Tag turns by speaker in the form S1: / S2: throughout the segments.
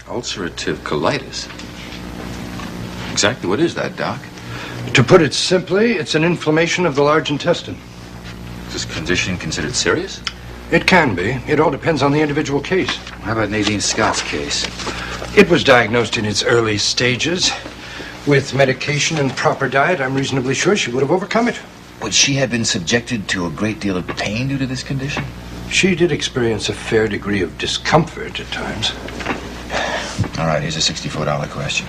S1: Ulcerative colitis? Exactly what is that, Doc?
S2: To put it simply, it's an inflammation of the large intestine.
S1: Is this condition considered serious?
S2: It can be. It all depends on the individual case.
S1: How about Nadine Scott's case?
S2: It was diagnosed in its early stages. With medication and proper diet, I'm reasonably sure she would have overcome it.
S1: Would she have been subjected to a great deal of pain due to this condition?
S2: She did experience a fair degree of discomfort at times.
S1: All right, here's a $64 question.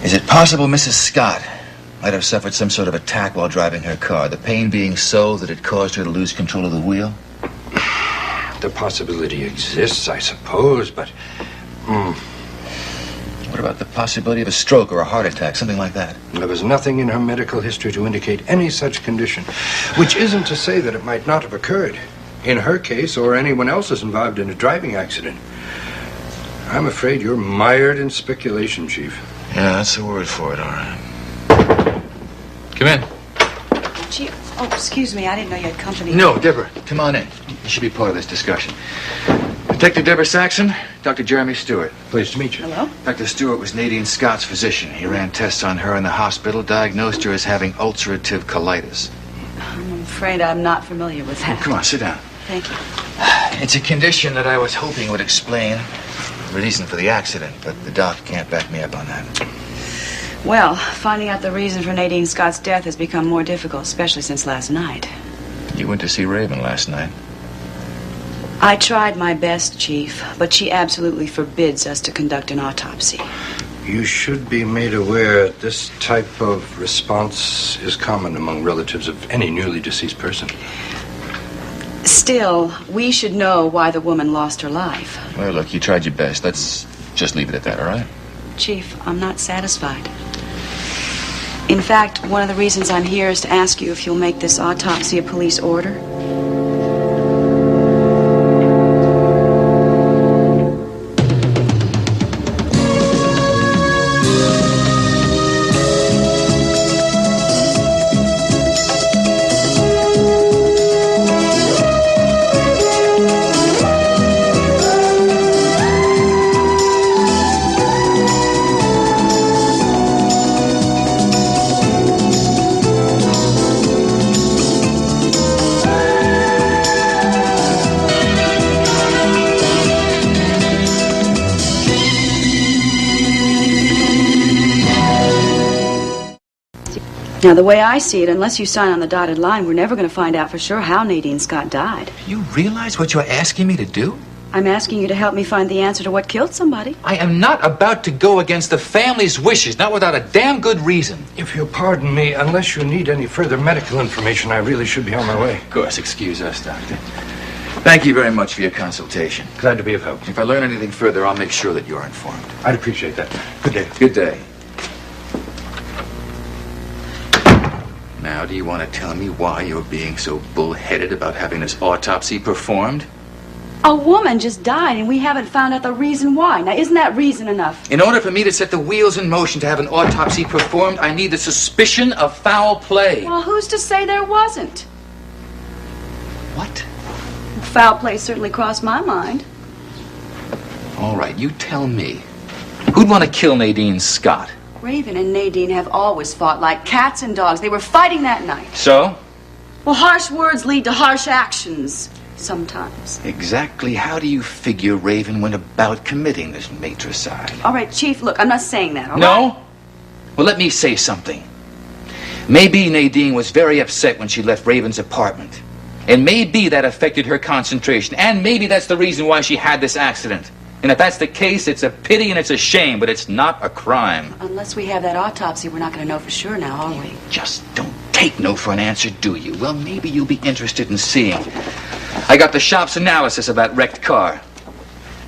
S1: Is it possible Mrs. Scott might have suffered some sort of attack while driving her car, the pain being so that it caused her to lose control of the wheel?
S2: The possibility exists, I suppose, but...
S1: What about the possibility of a stroke or a heart attack, something like that?
S2: There was nothing in her medical history to indicate any such condition, which isn't to say that it might not have occurred in her case or anyone else's involved in a driving accident. I'm afraid you're mired in speculation, Chief.
S1: Yeah, that's the word for it, all right. Come in.
S3: Chief, oh, excuse me, I didn't know you had company.
S1: No, Deborah, come on in. You should be part of this discussion. Detective Deborah Saxon, Dr. Jeremy Stewart.
S2: Pleased to meet you.
S3: Hello?
S1: Dr. Stewart was Nadine Scott's physician. He ran tests on her in the hospital, diagnosed her as having ulcerative colitis.
S3: I'm afraid I'm not familiar with that.
S1: Come on, sit down.
S3: Thank you.
S1: It's a condition that I was hoping would explain the reason for the accident, but the doc can't back me up on that.
S3: Well, finding out the reason for Nadine Scott's death has become more difficult, especially since last night.
S1: You went to see Raven last night.
S3: I tried my best, Chief, but she absolutely forbids us to conduct an autopsy.
S2: You should be made aware this type of response is common among relatives of any newly deceased person.
S3: Still, we should know why the woman lost her life.
S1: Well, look, you tried your best. Let's just leave it at that, all right?
S3: Chief, I'm not satisfied. In fact, one of the reasons I'm here is to ask you if you'll make this autopsy a police order. Now, the way I see it, unless you sign on the dotted line, we're never going to find out for sure how Nadine Scott died.
S1: You realize what you're asking me to do?
S3: I'm asking you to help me find the answer to what killed somebody.
S1: I am not about to go against the family's wishes, not without a damn good reason.
S2: If you'll pardon me, unless you need any further medical information, I really should be on my way.
S1: Of course, excuse us, Doctor. Thank you very much for your consultation.
S2: Glad to be of help.
S1: If I learn anything further, I'll make sure that you're informed.
S2: I'd appreciate that. Good day.
S1: Good day. Now, do you want to tell me why you're being so bullheaded about having this autopsy performed?
S3: A woman just died, and we haven't found out the reason why. Now, isn't that reason enough?
S1: In order for me to set the wheels in motion to have an autopsy performed, I need the suspicion of foul play.
S3: Well, who's to say there wasn't?
S1: What?
S3: Foul play certainly crossed my mind.
S1: All right, you tell me. Who'd want to kill Nadine Scott?
S3: Raven and Nadine have always fought like cats and dogs. They were fighting that night.
S1: So?
S3: Well, harsh words lead to harsh actions. Sometimes.
S1: Exactly how do you figure Raven went about committing this matricide?
S3: All right, Chief, look, I'm not saying that, all
S1: No?
S3: right?
S1: Well, let me say something. Maybe Nadine was very upset when she left Raven's apartment. And maybe that affected her concentration. And maybe that's the reason why she had this accident. And if that's the case, it's a pity and it's a shame, but it's not a crime.
S3: Unless we have that autopsy, we're not going to know for sure now, are we?
S1: Just don't take no for an answer, do you? Well, maybe you'll be interested in seeing. I got the shop's analysis of that wrecked car.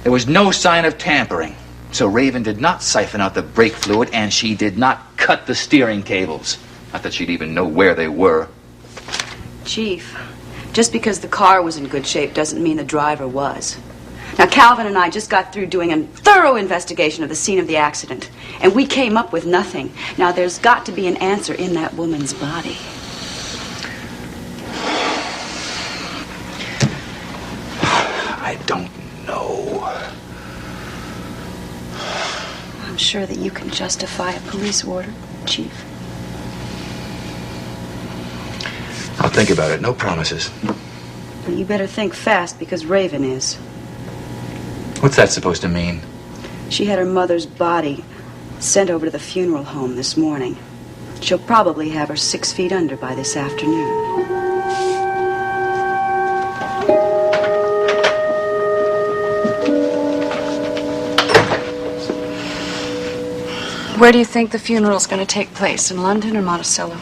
S1: There was no sign of tampering. So Raven did not siphon out the brake fluid, and she did not cut the steering cables. Not that she'd even know where they were.
S3: Chief, just because the car was in good shape doesn't mean the driver was. Now, Calvin and I just got through doing a thorough investigation of the scene of the accident, and we came up with nothing. Now, there's got to be an answer in that woman's body.
S1: I don't know.
S3: I'm sure that you can justify a police order, Chief.
S1: I'll think about it. No promises.
S3: Well, you better think fast, because Raven is.
S1: What's that supposed to mean?
S3: She had her mother's body sent over to the funeral home this morning. She'll probably have her 6 feet under by this afternoon. Where do you think the funeral's going to take place? In London or Monticello?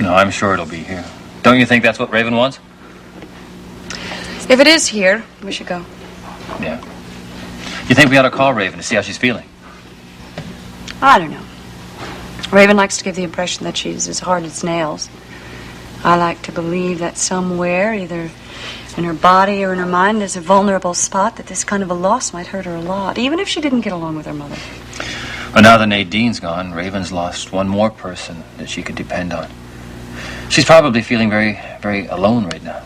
S4: No, I'm sure it'll be here. Don't you think that's what Raven wants?
S3: If it is here, we should go.
S4: Yeah. You think we ought to call Raven to see how she's feeling?
S3: I don't know. Raven likes to give the impression that she's as hard as nails. I like to believe that somewhere, either in her body or in her mind, there's a vulnerable spot that this kind of a loss might hurt her a lot, even if she didn't get along with her mother.
S4: Well, now that Nadine's gone, Raven's lost one more person that she could depend on. She's probably feeling very, very alone right now.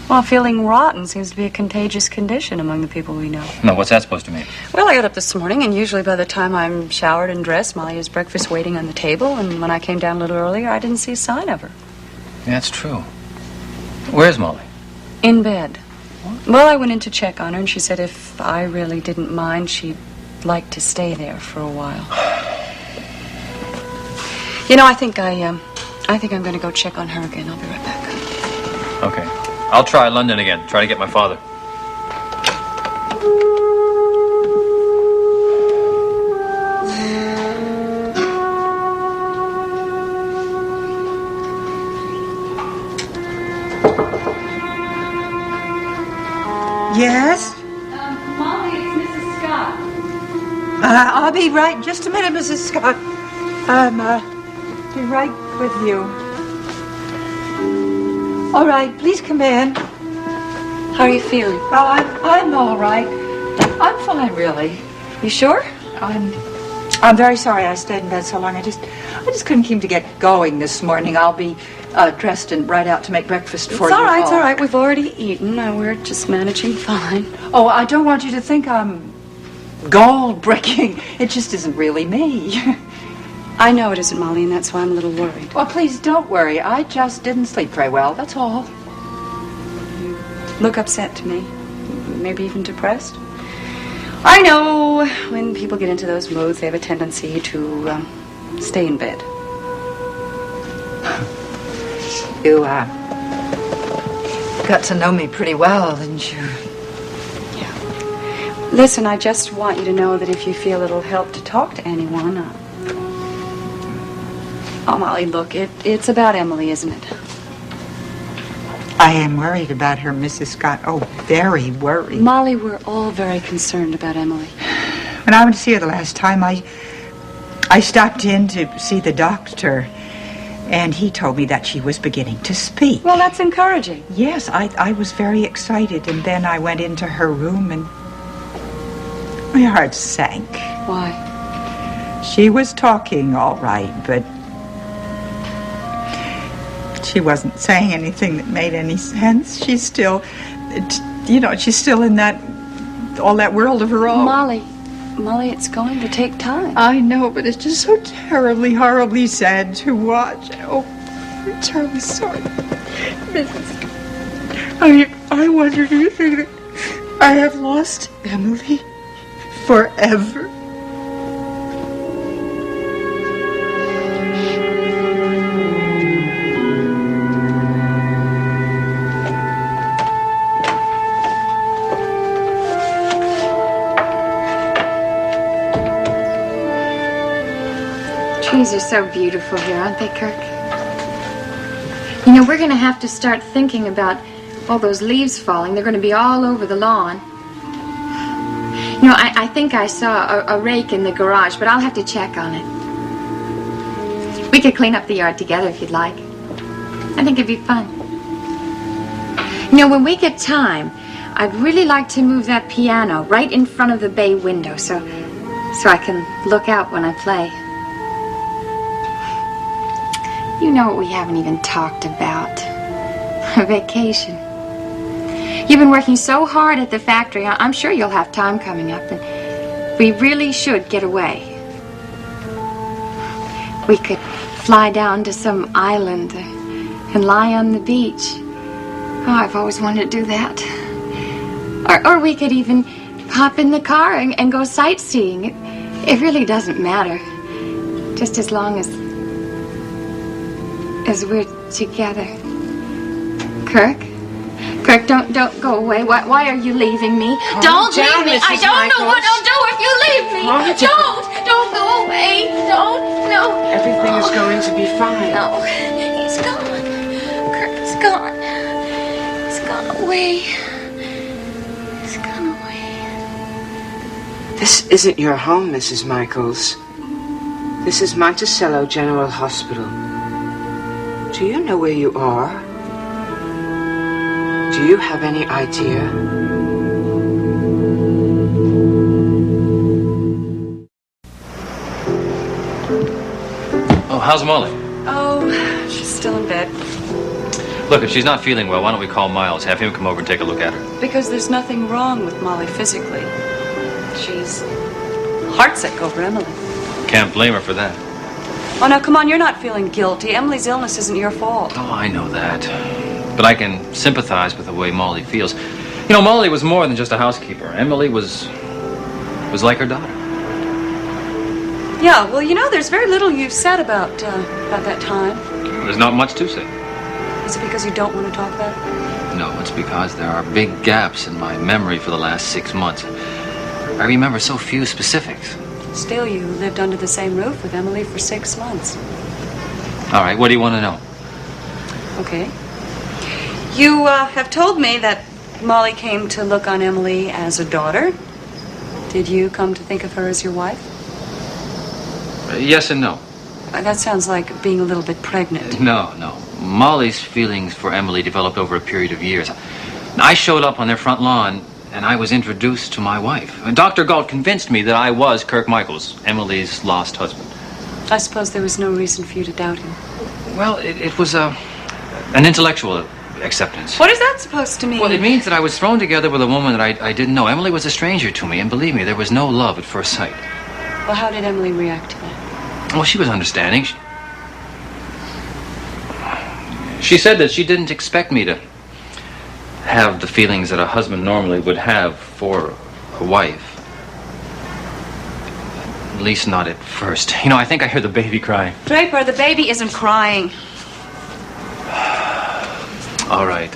S3: Well, feeling rotten seems to be a contagious condition among the people we know.
S4: No, what's that supposed to mean?
S3: Well, I got up this morning, and usually by the time I'm showered and dressed, Molly has breakfast waiting on the table, and when I came down a little earlier, I didn't see a sign of her.
S4: Yeah, that's true. Where's Molly?
S3: In bed. What? Well, I went in to check on her, and she said if I really didn't mind, she'd like to stay there for a while. You know, I think I'm going to go check on her again. I'll be right back.
S4: Okay. I'll try London again. Try to get my father.
S5: Yes?
S3: Molly, it's Mrs. Scott.
S5: I'll be right. Just a minute, Mrs. Scott. Be right with you. All right, please come in.
S3: How are you feeling?
S5: Well, I'm all right. I'm fine, really.
S3: You sure?
S5: I'm very sorry I stayed in bed so long. I just couldn't keep to get going this morning. I'll be dressed and right out to make breakfast for you.
S3: It's all right. We've already eaten. We're just managing fine.
S5: Oh, I don't want you to think I'm gold-breaking. It just isn't really me.
S3: I know it isn't, Molly, and that's why I'm a little worried.
S5: Well, please don't worry. I just didn't sleep very well, that's all.
S3: You look upset to me. Maybe even depressed. I know when people get into those moods, they have a tendency to stay in bed.
S5: You got to know me pretty well, didn't you?
S3: Yeah. Listen, I just want you to know that if you feel it'll help to talk to anyone... Oh, Molly, look, it's about Emily, isn't it?
S5: I am worried about her, Mrs. Scott. Oh, very worried.
S3: Molly, we're all very concerned about Emily.
S5: When I went to see her the last time, I stopped in to see the doctor, and he told me that she was beginning to speak.
S3: Well, that's encouraging.
S5: Yes, I was very excited, and then I went into her room, and my heart sank.
S3: Why?
S5: She was talking all right, but she wasn't saying anything that made any sense. She's still, she's still in all that world of her own.
S3: Molly, it's going to take time.
S5: I know, but it's just so terribly, horribly sad to watch. Oh, I'm terribly sorry. I wonder, do you think that I have lost Emily forever?
S6: Trees are so beautiful here, aren't they, Kirk? You know, we're going to have to start thinking about all those leaves falling. They're going to be all over the lawn. You know, I think I saw a rake in the garage, but I'll have to check on it. We could clean up the yard together if you'd like. I think it'd be fun. You know, when we get time, I'd really like to move that piano right in front of the bay window so I can look out when I play. You know what we haven't even talked about? A vacation. You've been working so hard at the factory. I'm sure you'll have time coming up, and we really should get away. We could fly down to some island and lie on the beach. Oh, I've always wanted to do that. Or we could even hop in the car and go sightseeing. It really doesn't matter. Just as long as we're together. Kirk? Kirk, don't go away. Why are you leaving me? Don't leave me. I don't know what I'll do if you leave me. Don't go away. Don't. No.
S7: Everything is going to be fine.
S6: No. He's gone. Kirk's gone. He's gone away. He's gone away.
S7: This isn't your home, Mrs. Michaels. This is Monticello General Hospital. Do you know where you are? Do you have any idea?
S4: Oh, how's Molly?
S3: Oh, she's still in bed.
S4: Look, if she's not feeling well, why don't we call Miles, have him come over and take a look at her?
S3: Because there's nothing wrong with Molly physically. She's heartsick over Emily.
S4: Can't blame her for that.
S3: Oh, now, come on, you're not feeling guilty. Emily's illness isn't your fault.
S4: Oh, I know that. But I can sympathize with the way Molly feels. You know, Molly was more than just a housekeeper. Emily was like her daughter.
S3: Yeah, well, you know, there's very little you've said about that time.
S4: There's not much to say.
S3: Is it because you don't want to talk about it?
S4: No, it's because there are big gaps in my memory for the last 6 months. I remember so few specifics.
S3: Still, you lived under the same roof with Emily for 6 months.
S4: All right, what do you want to know?
S3: Okay. You have told me that Molly came to look on Emily as a daughter. Did you come to think of her as your wife?
S4: Yes and no.
S3: That sounds like being a little bit pregnant.
S4: No. Molly's feelings for Emily developed over a period of years. I showed up on their front lawn, and I was introduced to my wife. Dr. Galt convinced me that I was Kirk Michaels, Emily's lost husband.
S3: I suppose there was no reason for you to doubt him.
S4: Well, it was an intellectual acceptance.
S3: What is that supposed to mean?
S4: Well, it means that I was thrown together with a woman that I didn't know. Emily was a stranger to me, and believe me, there was no love at first sight.
S3: Well, how did Emily react to that?
S4: Well, she was understanding. She said that she didn't expect me to have the feelings that a husband normally would have for a wife. At least not at first. You know, I think I hear the baby crying.
S3: Draper, the baby isn't crying.
S4: All right.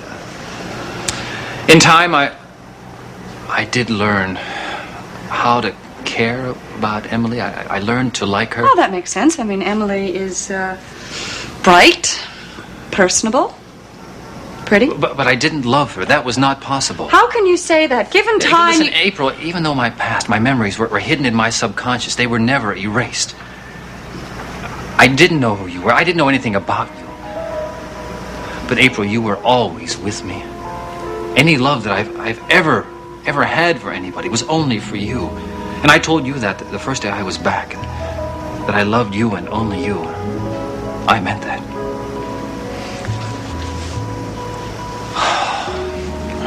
S4: In time, I did learn how to care about Emily. I learned to like her.
S3: Oh, that makes sense. I mean, Emily is bright, personable, pretty.
S4: But I didn't love her. That was not possible.
S3: How can you say that? Given time...
S4: Listen, April, even though my past, my memories were hidden in my subconscious, they were never erased. I didn't know who you were. I didn't know anything about you. But April, you were always with me. Any love that I've ever had for anybody was only for you. And I told you that the first day I was back, that I loved you and only you. I meant that.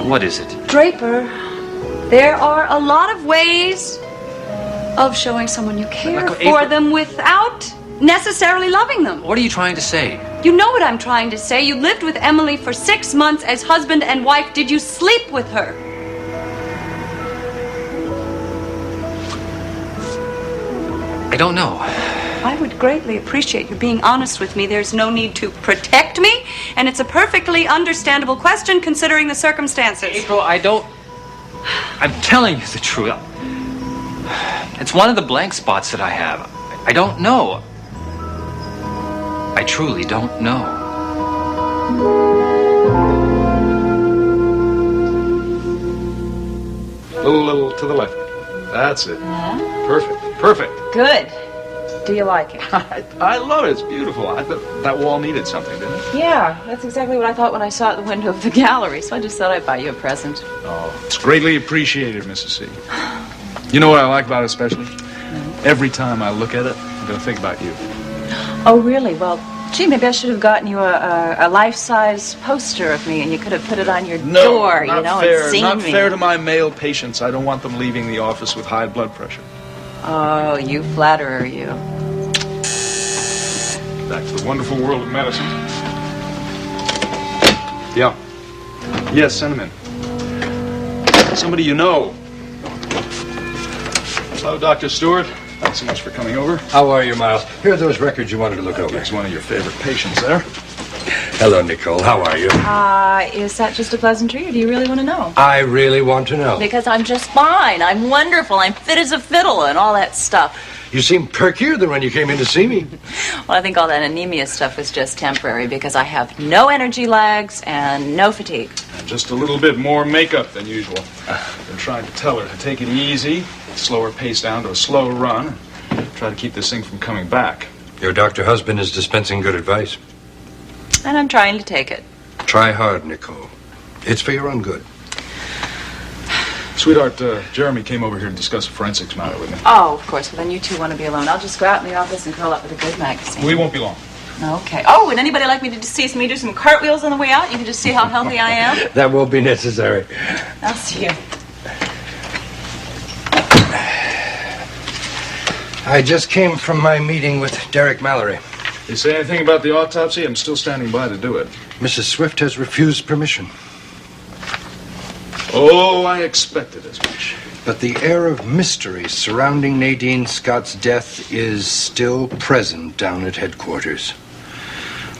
S4: What is it?
S3: Draper, there are a lot of ways of showing someone you care for them without necessarily loving them.
S4: What are you trying to say?
S3: You know what I'm trying to say. You lived with Emily for 6 months as husband and wife. Did you sleep with her?
S4: I don't know.
S3: I would greatly appreciate you being honest with me. There's no need to protect me, and it's a perfectly understandable question considering the circumstances.
S4: April, I'm telling you the truth. It's one of the blank spots that I have. I don't know. I truly don't know.
S8: A little to the left. That's it. Perfect.
S9: Good. Do you like it?
S8: I love it. It's beautiful. That wall needed something, didn't it?
S9: Yeah, that's exactly what I thought when I saw it at the window of the gallery, so I just thought I'd buy you a present.
S8: Oh, it's greatly appreciated, Mrs. C. You know what I like about it especially? Every time I look at it, I'm going to think about you.
S9: Oh, really? Well, gee, maybe I should have gotten you a life-size poster of me, and you could have put it on your door, you know, and seen me.
S8: Not fair to my male patients. I don't want them leaving the office with high blood pressure.
S9: Oh, you flatterer, you.
S8: Back to the wonderful world of medicine. Yeah. Yes, send him in. Somebody you know. Hello, Dr. Stewart. Thanks so much for coming over.
S2: How are you, Miles? Here are those records you wanted to look over.
S8: He's one of your favorite patients there.
S2: Hello, Nicole. How are you?
S9: Is that just a pleasantry, or do you really want to know?
S2: I really want to know.
S9: Because I'm just fine. I'm wonderful. I'm fit as a fiddle and all that stuff.
S2: You seem perkier than when you came in to see me.
S9: Well, I think all that anemia stuff was just temporary because I have no energy lags and no fatigue.
S8: And just a little bit more makeup than usual. Been trying to tell her to take it easy, slow her pace down to a slow run, try to keep this thing from coming back.
S2: Your doctor husband is dispensing good advice.
S9: And I'm trying to take it.
S2: Try hard, Nicole. It's for your own good.
S8: Sweetheart, Jeremy came over here to discuss a forensics matter with me.
S9: Oh, of course. Well, then you two want to be alone. I'll just go out in the office and curl up with a good magazine.
S8: We won't be long.
S9: Okay. Oh, would anybody like me to see me do some cartwheels on the way out? You can just see how healthy I am.
S2: That won't be necessary.
S9: I'll see you.
S2: I just came from my meeting with Derek Mallory.
S8: You say anything about the autopsy? I'm still standing by to do it.
S2: Mrs. Swift has refused permission.
S8: Oh, I expected as much.
S2: But the air of mystery surrounding Nadine Scott's death is still present down at headquarters.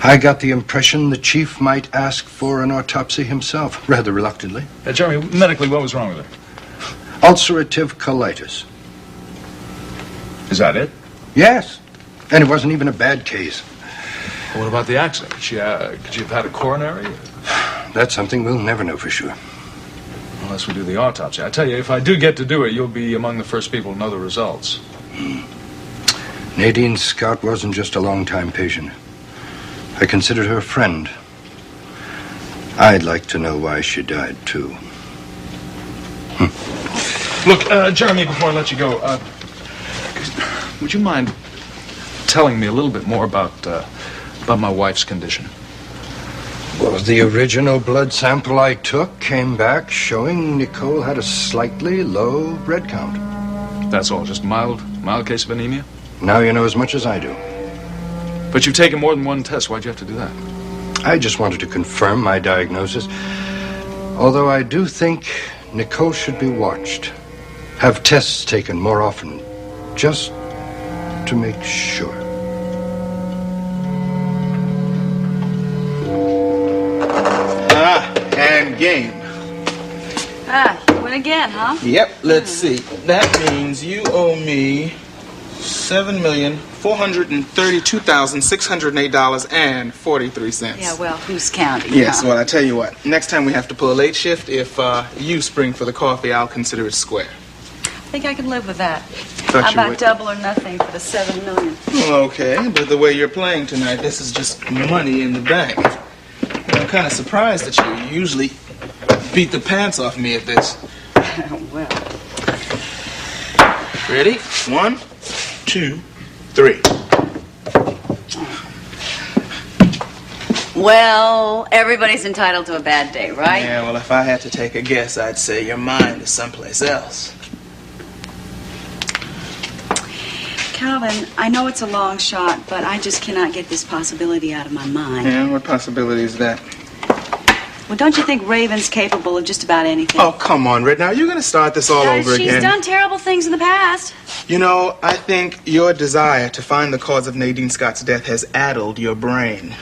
S2: I got the impression the chief might ask for an autopsy himself, rather reluctantly.
S8: Jeremy, medically, what was wrong with her?
S2: Ulcerative colitis.
S8: Is that it?
S2: Yes. And it wasn't even a bad case.
S8: Well, what about the accident? Could she have had a coronary?
S2: That's something we'll never know for sure.
S8: Unless we do the autopsy. I tell you, if I do get to do it, you'll be among the first people to know the results.
S2: Nadine Scott wasn't just a long-time patient. I considered her a friend. I'd like to know why she died, too.
S8: Look, Jeremy, before I let you go, would you mind telling me a little bit more about my wife's condition?
S2: Well, the original blood sample I took came back showing Nicole had a slightly low red count.
S8: That's all, just mild case of anemia?
S2: Now you know as much as I do.
S8: But you've taken more than one test. Why'd you have to do that?
S2: I just wanted to confirm my diagnosis. Although I do think Nicole should be watched. Have tests taken more often, just to make sure.
S10: And game.
S3: You win again, huh?
S10: Yep, let's see. That means you owe me $7,432,608.43.
S3: Yeah, well, who's counting?
S10: Yes,
S3: huh?
S10: well, I tell you what. Next time we have to pull a late shift, if you spring for the coffee, I'll consider it square.
S3: I think I can live with that.
S10: Thought
S3: How
S10: you
S3: about
S10: would.
S3: double or nothing for the $7 million?
S10: Well, okay, but the way you're playing tonight, this is just money in the bank. I'm kind of surprised that you usually beat the pants off me at this.
S3: Well.
S10: Ready? 1, 2, 3.
S3: Well, everybody's entitled to a bad day, right?
S10: Yeah, well, if I had to take a guess, I'd say your mind is someplace else.
S3: Calvin, I know it's a long shot, but I just cannot get this possibility out of my mind.
S10: Yeah, what possibility is that?
S3: Well, don't you think Raven's capable of just about anything?
S10: Oh, come on, Red. Now, you're going to start this all over
S3: She's
S10: again.
S3: done terrible things in the past.
S10: You know, I think your desire to find the cause of Nadine Scott's death has addled your brain.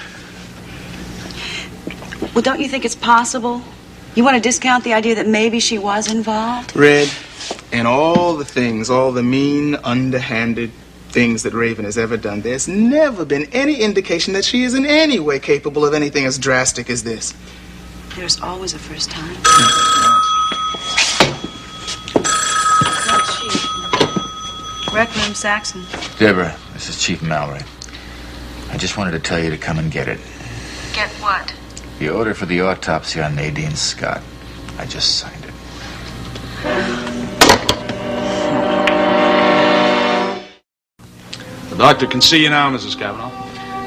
S3: Well, don't you think it's possible? You want to discount the idea that maybe she was involved?
S10: Red, and all the things, all the mean, underhanded things that Raven has ever done, there's never been any indication that she is in any way capable of anything as drastic as this.
S3: There's always a first time. Rec Room, Saxon.
S1: Deborah, this is Chief Mallory. I just wanted to tell you to come and get it.
S3: Get what?
S1: The order for the autopsy on Nadine Scott. I just signed it.
S8: The doctor can see you now, Mrs. Cavanaugh.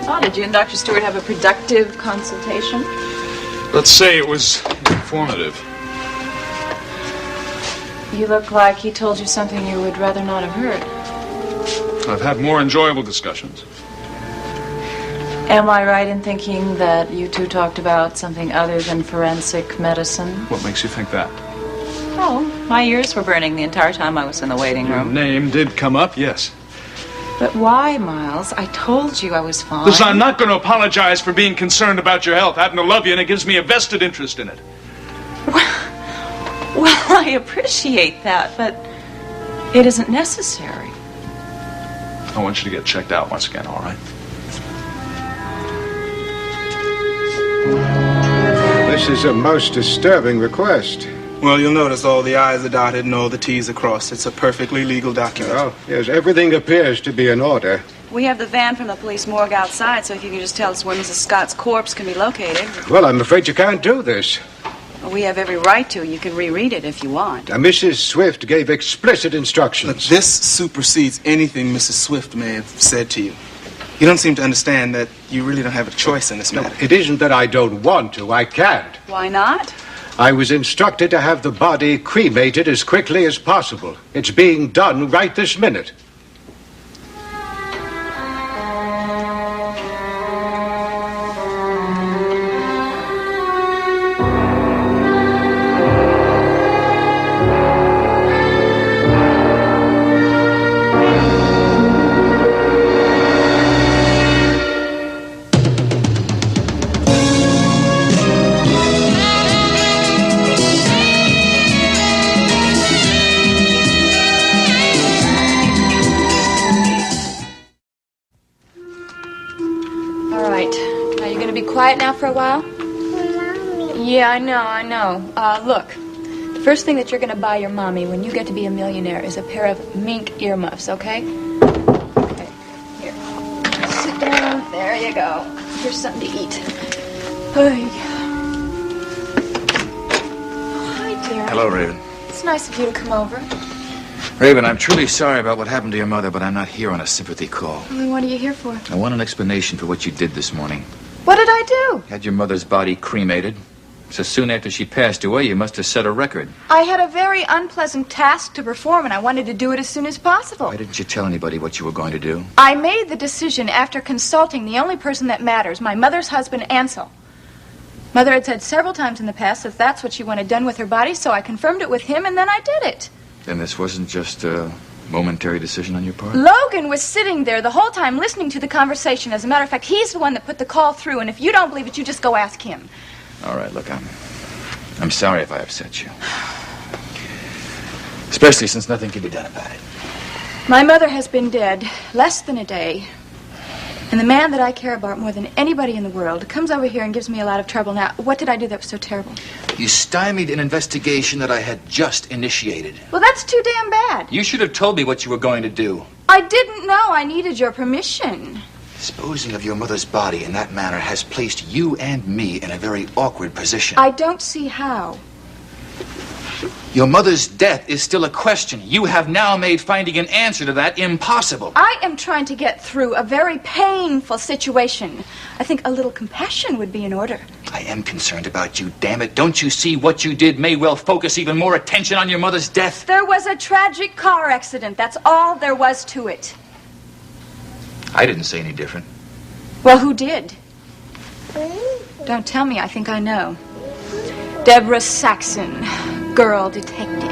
S9: Oh, did you and Dr. Stewart have a productive consultation?
S8: Let's say it was informative.
S9: You look like he told you something you would rather not have heard.
S8: I've had more enjoyable discussions.
S9: Am I right in thinking that you two talked about something other than forensic medicine?
S8: What makes you think that?
S9: Oh, my ears were burning the entire time I was in the waiting
S8: Your
S9: room.
S8: name did come up, yes.
S9: But why, Miles? I told you I was fine.
S8: Listen, I'm not going to apologize for being concerned about your health. I happen to love you, and it gives me a vested interest in it.
S9: Well, I appreciate that, but it isn't necessary.
S8: I want you to get checked out once again, all right?
S2: This is a most disturbing request.
S10: Well, you'll notice all the I's are dotted and all the T's are crossed. It's a perfectly legal document.
S2: Oh, yes, everything appears to be in order.
S3: We have the van from the police morgue outside, so if you can just tell us where Mrs. Scott's corpse can be located.
S2: Well, I'm afraid you can't do this.
S3: We have every right to. You can reread it if you want.
S2: Mrs. Swift gave explicit instructions.
S10: Look, this supersedes anything Mrs. Swift may have said to you. You don't seem to understand that you really don't have a choice in this matter.
S2: It isn't that I don't want to. I can't.
S3: Why not?
S2: I was instructed to have the body cremated as quickly as possible. It's being done right this minute.
S6: Quiet now for a while? Yeah, I know. Look, the first thing that you're going to buy your mommy when you get to be a millionaire is a pair of mink earmuffs, okay? Okay, here. Sit down. There you go. Here's something to eat. Hi, dear.
S1: Hello, Raven.
S6: It's nice of you to come over.
S1: Raven, I'm truly sorry about what happened to your mother, but I'm not here on a sympathy call.
S6: Well, what are you here for?
S1: I want an explanation for what you did this morning.
S6: What did I do?
S1: Had your mother's body cremated. So soon after she passed away, you must have set a record.
S6: I had a very unpleasant task to perform, and I wanted to do it as soon as possible.
S1: Why didn't you tell anybody what you were going to do?
S6: I made the decision after consulting the only person that matters, my mother's husband, Ansel. Mother had said several times in the past that that's what she wanted done with her body, so I confirmed it with him, and then I did it.
S1: Then this wasn't just a momentary decision on your part?
S6: Logan was sitting there the whole time listening to the conversation. As a matter of fact, he's the one that put the call through, and if you don't believe it, you just go ask him.
S1: All right, look, I'm sorry if I upset you. Especially since nothing can be done about it.
S6: My mother has been dead less than a day. And the man that I care about more than anybody in the world comes over here and gives me a lot of trouble. Now, what did I do that was so terrible?
S1: You stymied an investigation that I had just initiated.
S6: Well, that's too damn bad.
S1: You should have told me what you were going to do.
S6: I didn't know I needed your permission.
S1: Disposing of your mother's body in that manner has placed you and me in a very awkward position.
S6: I don't see how.
S1: Your mother's death is still a question. You have now made finding an answer to that impossible.
S6: I am trying to get through a very painful situation. I think a little compassion would be in order.
S1: I am concerned about you, damn it. Don't you see what you did may well focus even more attention on your mother's death?
S6: There was a tragic car accident. That's all there was to it.
S1: I didn't say any different.
S6: Well, who did? Don't tell me. I think I know. Deborah Saxon, girl detective.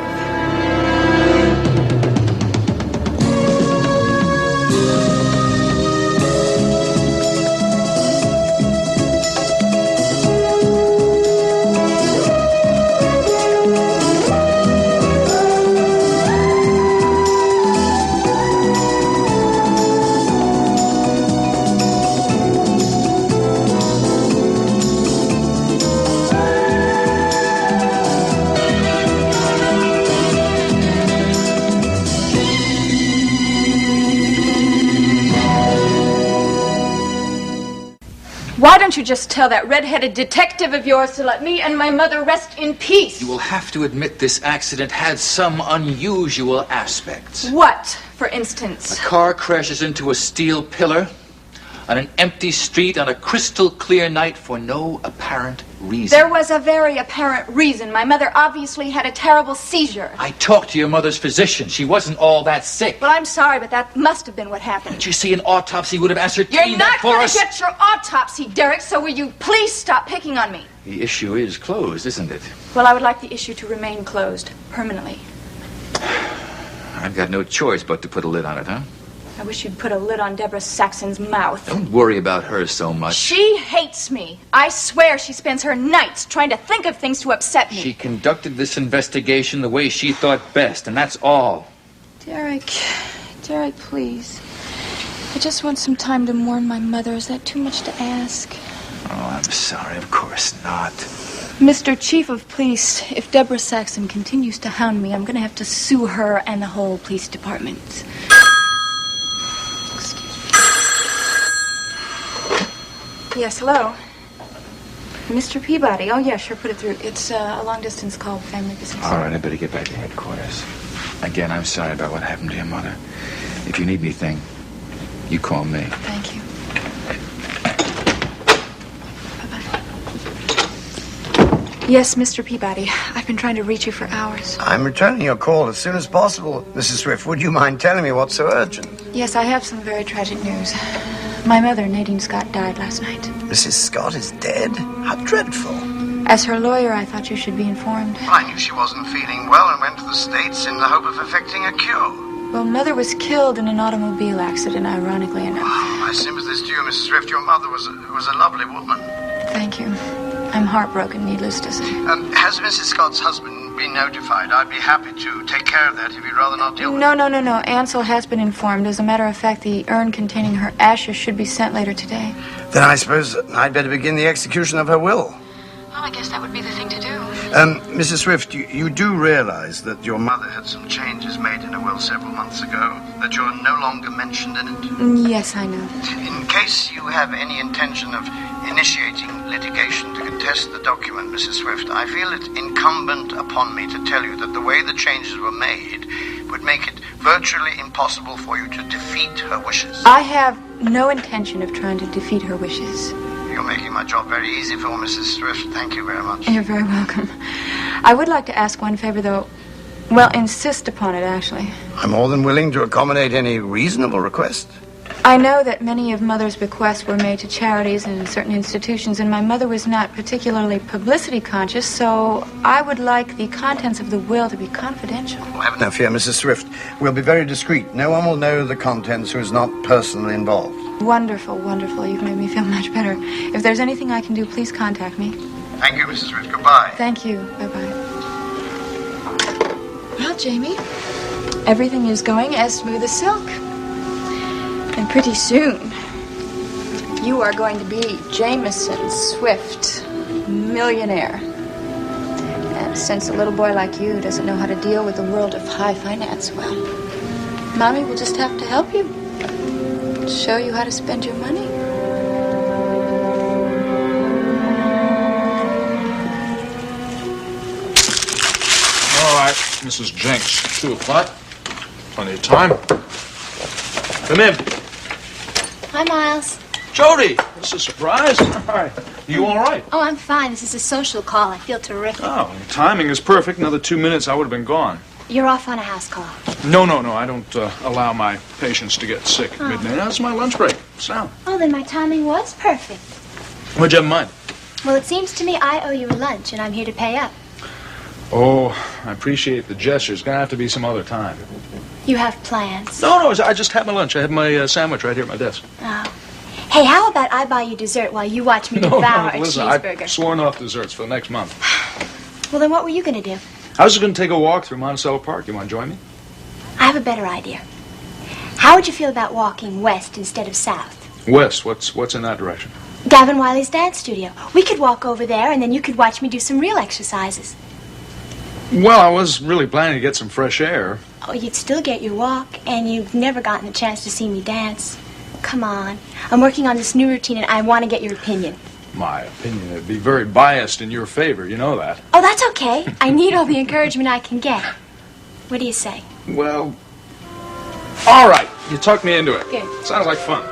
S6: Why don't you just tell that red-headed detective of yours to let me and my mother rest in peace?
S1: You will have to admit this accident had some unusual aspects.
S6: What, for instance?
S1: A car crashes into a steel pillar on an empty street on a crystal clear night for no apparent reason.
S11: There was a very apparent reason. My mother obviously had a terrible seizure.
S1: I talked to your mother's physician. She wasn't all that sick.
S11: Well, I'm sorry, but that must have been what happened.
S1: Did you see an autopsy would have ascertained
S11: You're
S1: that
S11: not
S1: for
S11: going
S1: us?
S11: to get your autopsy, Derek, so will you please stop picking on me?
S1: The issue is closed, isn't it?
S11: Well, I would like the issue to remain closed permanently.
S1: I've got no choice but to put a lid on it, huh?
S11: I wish you'd put a lid on Deborah Saxon's mouth.
S1: Don't worry about her so much.
S11: She hates me. I swear she spends her nights trying to think of things to upset me.
S1: She conducted this investigation the way she thought best, and that's all.
S11: Derek, please. I just want some time to mourn my mother. Is that too much to ask?
S1: Oh, I'm sorry. Of course not.
S11: Mr. Chief of Police, if Deborah Saxon continues to hound me, I'm going to have to sue her and the whole police department. Yes, hello. Mr. Peabody. Oh, yeah, sure, put it through. It's a long-distance call, family business.
S1: All right, I better get back to headquarters. Again, I'm sorry about what happened to your mother. If you need anything, you call me.
S11: Thank you. Bye-bye. Yes, Mr. Peabody. I've been trying to reach you for hours.
S2: I'm returning your call as soon as possible. Mrs. Swift, would you mind telling me what's so urgent?
S11: Yes, I have some very tragic news. My mother, Nadine Scott, died last night.
S2: Mrs. Scott is dead? How dreadful.
S11: As her lawyer, I thought you should be informed.
S2: I knew she wasn't feeling well and went to the States in the hope of effecting a cure.
S11: Well, Mother was killed in an automobile accident, ironically enough.
S2: My sympathies to you, Mrs. Swift. Your mother was a lovely woman.
S11: Thank you. I'm heartbroken, needless to say.
S2: Has Mrs. Scott's husband been notified? I'd be happy to take care of that if you'd rather not deal with it.
S11: No. Ansel has been informed. As a matter of fact, the urn containing her ashes should be sent later today.
S2: Then I suppose I'd better begin the execution of her will.
S11: Well, I guess that would be the thing to do.
S2: Mrs. Swift, you do realize that your mother had some changes made in her will several months ago, that you're no longer mentioned in it?
S11: Yes, I know.
S2: In case you have any intention of initiating litigation to contest the document, Mrs. Swift, I feel it incumbent upon me to tell you that the way the changes were made would make it virtually impossible for you to defeat her wishes.
S11: I have no intention of trying to defeat her wishes.
S2: You're making my job very easy for Mrs. Swift. Thank you very much.
S11: You're very welcome. I would like to ask one favor, though. Well, insist upon it, actually.
S2: I'm more than willing to accommodate any reasonable request.
S11: I know that many of Mother's bequests were made to charities and certain institutions, and my mother was not particularly publicity conscious, so I would like the contents of the will to be confidential.
S2: Oh, have no fear, Mrs. Swift. We'll be very discreet. No one will know the contents who is not personally involved.
S11: Wonderful, wonderful. You've made me feel much better. If there's anything I can do, please contact me.
S2: Thank you, Mrs. Swift. Goodbye.
S11: Thank you. Bye-bye. Well, Jamie, everything is going as smooth as silk. And pretty soon, you are going to be Jameson Swift, millionaire. And since a little boy like you doesn't know how to deal with the world of high finance, well, Mommy will just have to help you. Show you how to spend your money.
S8: All right, Mrs. Jenks, 2 o'clock. Plenty of time. Come in.
S12: Hi, Miles.
S8: Jody, this is a surprise. All right. You all right?
S12: Oh, I'm fine. This is a social call. I feel terrific.
S8: Oh, the timing is perfect. Another 2 minutes, I would have been gone.
S12: You're off on a house call.
S8: No. I don't allow my patients to get sick at midnight. That's my lunch break. So,
S12: Oh, then my timing was perfect.
S8: what'd you have in mind?
S12: Well, it seems to me I owe you a lunch, and I'm here to pay up.
S8: Oh, I appreciate the gestures. Gonna have to be some other time.
S12: You have plans.
S8: No, I just had my lunch. I had my sandwich right here at my desk.
S12: Oh. Hey, how about I buy you dessert while you watch me devour a
S8: listen,
S12: cheeseburger?
S8: I've sworn off desserts for the next month.
S12: Well, then what were you going to do?
S8: I was just going to take a walk through Monticello Park. You want to join me?
S12: I have a better idea. How would you feel about walking west instead of south?
S8: West, what's in that direction?
S12: Gavin Wiley's dance studio. We could walk over there, and then you could watch me do some real exercises.
S8: Well, I was really planning to get some fresh air.
S12: Oh, you'd still get your walk, and you've never gotten a chance to see me dance. Come on. I'm working on this new routine, and I want to get your opinion.
S8: My opinion would be very biased in your favor. You know that.
S12: Oh, that's okay. I need all the encouragement I can get. What do you say?
S8: Well, all right. You talked me into it.
S12: Good.
S8: Sounds like fun.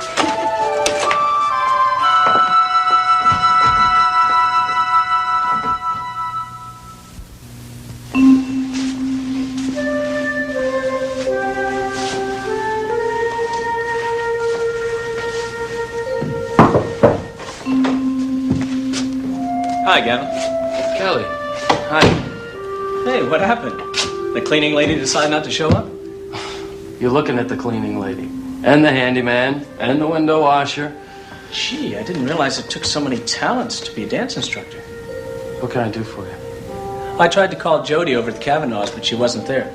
S13: Hi, Gavin.
S4: Kelly. Hi.
S13: Hey, what happened? The cleaning lady decided not to show up?
S4: You're looking at the cleaning lady. And the handyman. And the window washer.
S13: Gee, I didn't realize it took so many talents to be a dance instructor.
S4: What can I do for you?
S13: I tried to call Jody over at the Kavanaugh's, but she wasn't there.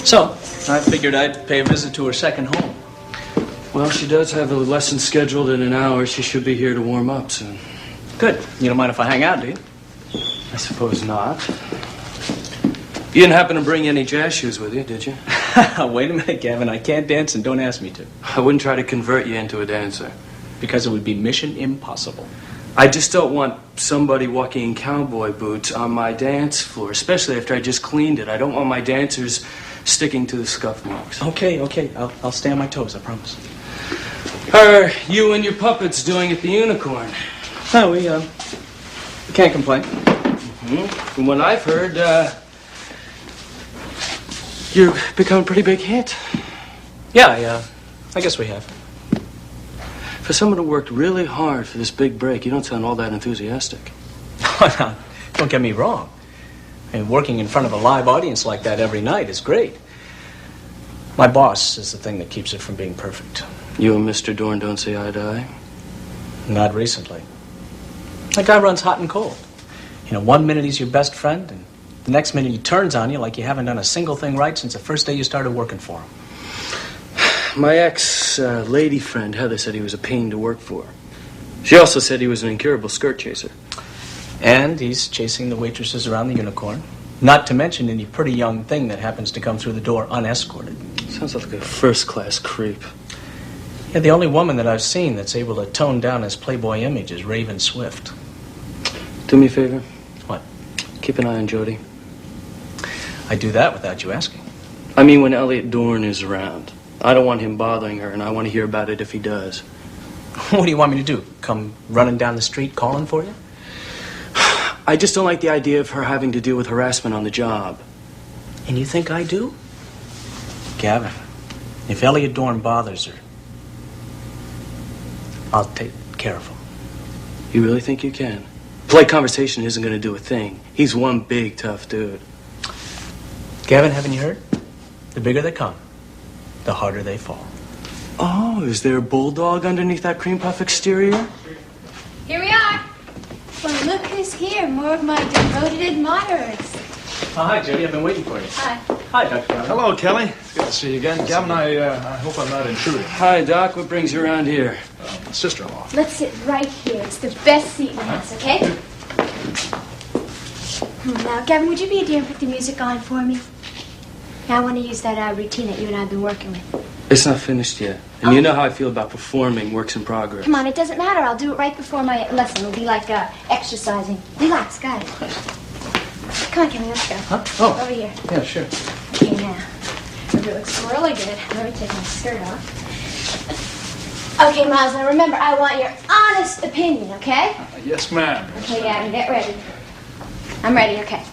S13: So, I figured I'd pay a visit to her second home.
S4: Well, she does have a lesson scheduled in an hour. She should be here to warm up soon.
S13: Good. You don't mind if I hang out, do you?
S4: I suppose not. You didn't happen to bring any jazz shoes with you, did you?
S13: Wait a minute, Gavin. I can't dance and don't ask me to.
S4: I wouldn't try to convert you into a dancer.
S13: Because it would be mission impossible.
S4: I just don't want somebody walking in cowboy boots on my dance floor, especially after I just cleaned it. I don't want my dancers sticking to the scuff marks.
S13: Okay. I'll stay on my toes, I promise.
S4: How are you and your puppets doing at the Unicorn?
S13: Oh, we can't complain.
S4: From what I've heard, you've become a pretty big hit.
S13: Yeah, I guess we have.
S4: For someone who worked really hard for this big break, you don't sound all that enthusiastic.
S13: Now, don't get me wrong. I mean, working in front of a live audience like that every night is great. My boss is the thing that keeps it from being perfect.
S4: You and Mr. Dorn don't see eye to eye?
S13: Not recently. That guy runs hot and cold. You know, one minute he's your best friend, and the next minute he turns on you like you haven't done a single thing right since the first day you started working for him.
S4: My ex-lady friend, Heather, said he was a pain to work for. She also said he was an incurable skirt chaser.
S13: And he's chasing the waitresses around the Unicorn. Not to mention any pretty young thing that happens to come through the door unescorted.
S4: Sounds like a first-class creep.
S13: Yeah, the only woman that I've seen that's able to tone down his playboy image is Raven Swift.
S4: Do me a favor.
S13: What?
S4: Keep an eye on Jody.
S13: I do that without you asking.
S4: I mean, when Elliot Dorn is around. I don't want him bothering her, and I want to hear about it if he does.
S13: What do you want me to do? Come running down the street calling for you?
S4: I just don't like the idea of her having to deal with harassment on the job.
S13: And you think I do? Gavin, if Elliot Dorn bothers her, I'll take care of him.
S4: You really think you can? Polite conversation isn't going to do a thing. He's one big, tough dude.
S13: Gavin, haven't you heard? The bigger they come, the harder they fall.
S4: Oh, is there a bulldog underneath that cream puff exterior?
S12: Here we are. Well, look who's here. More of my devoted admirers.
S13: Oh, hi, Jody. I've been waiting for you.
S12: Hi.
S13: Hi, Dr. Gavin.
S8: Hello, Kelly. It's good to see you again. Gavin, I hope I'm not intruding.
S4: Hi, Doc. What brings you around here?
S8: My sister-in-law.
S12: Let's sit right here. It's the best seat in the house, okay? Now, Gavin, would you be a dear and put the music on for me? Now, I want to use that routine that you and I have been working with.
S4: It's not finished yet. And you know how I feel about performing works in progress.
S12: Come on, it doesn't matter. I'll do it right before my lesson. It'll be like exercising. Relax, got it. Come on, Kenny, let's go.
S13: Huh? Oh.
S12: Over here.
S13: Yeah, sure.
S12: Okay, now. It looks really good. Let me take my skirt off. Okay, Miles, now remember, I want your honest opinion, okay?
S8: Yes, ma'am.
S12: Okay, Gavin, get ready. I'm ready, okay.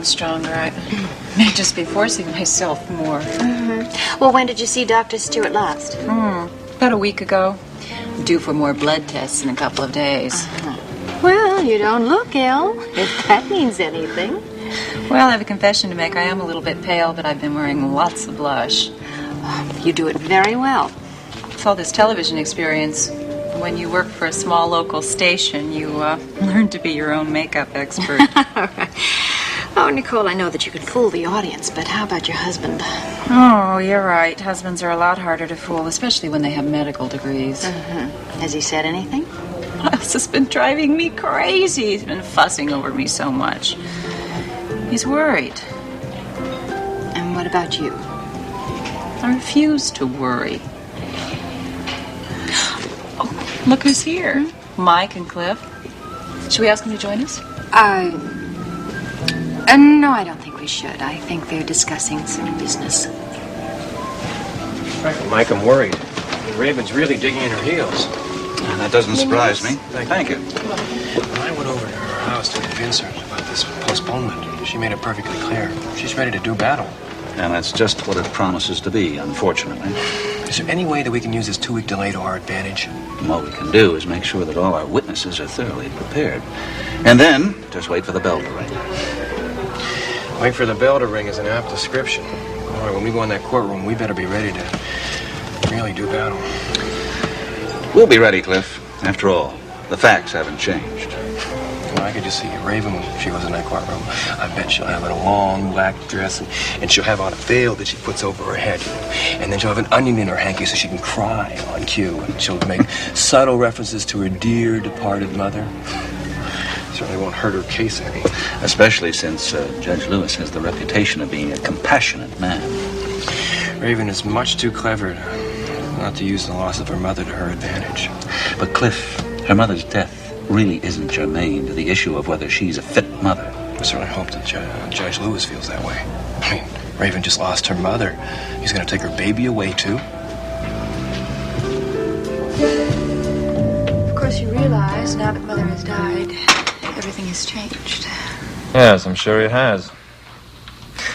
S9: Stronger. I may just be forcing myself more.
S14: Well, when did you see Dr. Stewart last?
S9: About a week ago. Due for more blood tests in a couple of days.
S14: Well, you don't look ill, if that means anything.
S9: Well, I have a confession to make. I am a little bit pale, but I've been wearing lots of blush.
S14: You do it very well.
S9: With all this television experience, when you work for a small local station, you learn to be your own makeup expert.
S14: All right. Oh, Nicole, I know that you can fool the audience, but how about your husband?
S9: Oh, you're right. Husbands are a lot harder to fool, especially when they have medical degrees.
S14: Has he said anything?
S9: Miles has been driving me crazy. He's been fussing over me so much. He's worried.
S14: And what about you?
S9: I refuse to worry. Oh, look who's here. Mike and Cliff. Should we ask them to join us?
S14: No, I don't think we should. I think they're discussing some business.
S2: Frankly, Mike, I'm worried. Raven's really digging in her heels.
S15: That doesn't surprise me. Thank you.
S2: When I went over to her house to convince her about this postponement, she made it perfectly clear. She's ready to do battle.
S15: And that's just what it promises to be, unfortunately.
S2: Is there any way that we can use this 2-week delay to our advantage?
S15: And what we can do is make sure that all our witnesses are thoroughly prepared. And then, just wait for the bell to ring.
S2: Wait for the bell to ring is an apt description. All right, when we go in that courtroom, we better be ready to really do battle.
S15: We'll be ready, Cliff. After all, the facts haven't changed.
S2: Well, I could just see Raven when she goes in that courtroom. I bet she'll have a long black dress, and she'll have on a veil that she puts over her head. And then she'll have an onion in her hanky so she can cry on cue. And she'll make subtle references to her dear departed mother. Certainly won't hurt her case any.
S15: Especially since Judge Lewis has the reputation of being a compassionate man.
S2: Raven is much too clever not to use the loss of her mother to her advantage.
S15: But Cliff, her mother's death really isn't germane to the issue of whether she's a fit mother.
S2: I certainly hope that Judge Lewis feels that way. I mean, Raven just lost her mother. He's going to take her baby away, too.
S11: Of course, you realize now that Mother has died, everything has changed.
S16: Yes, I'm sure it has.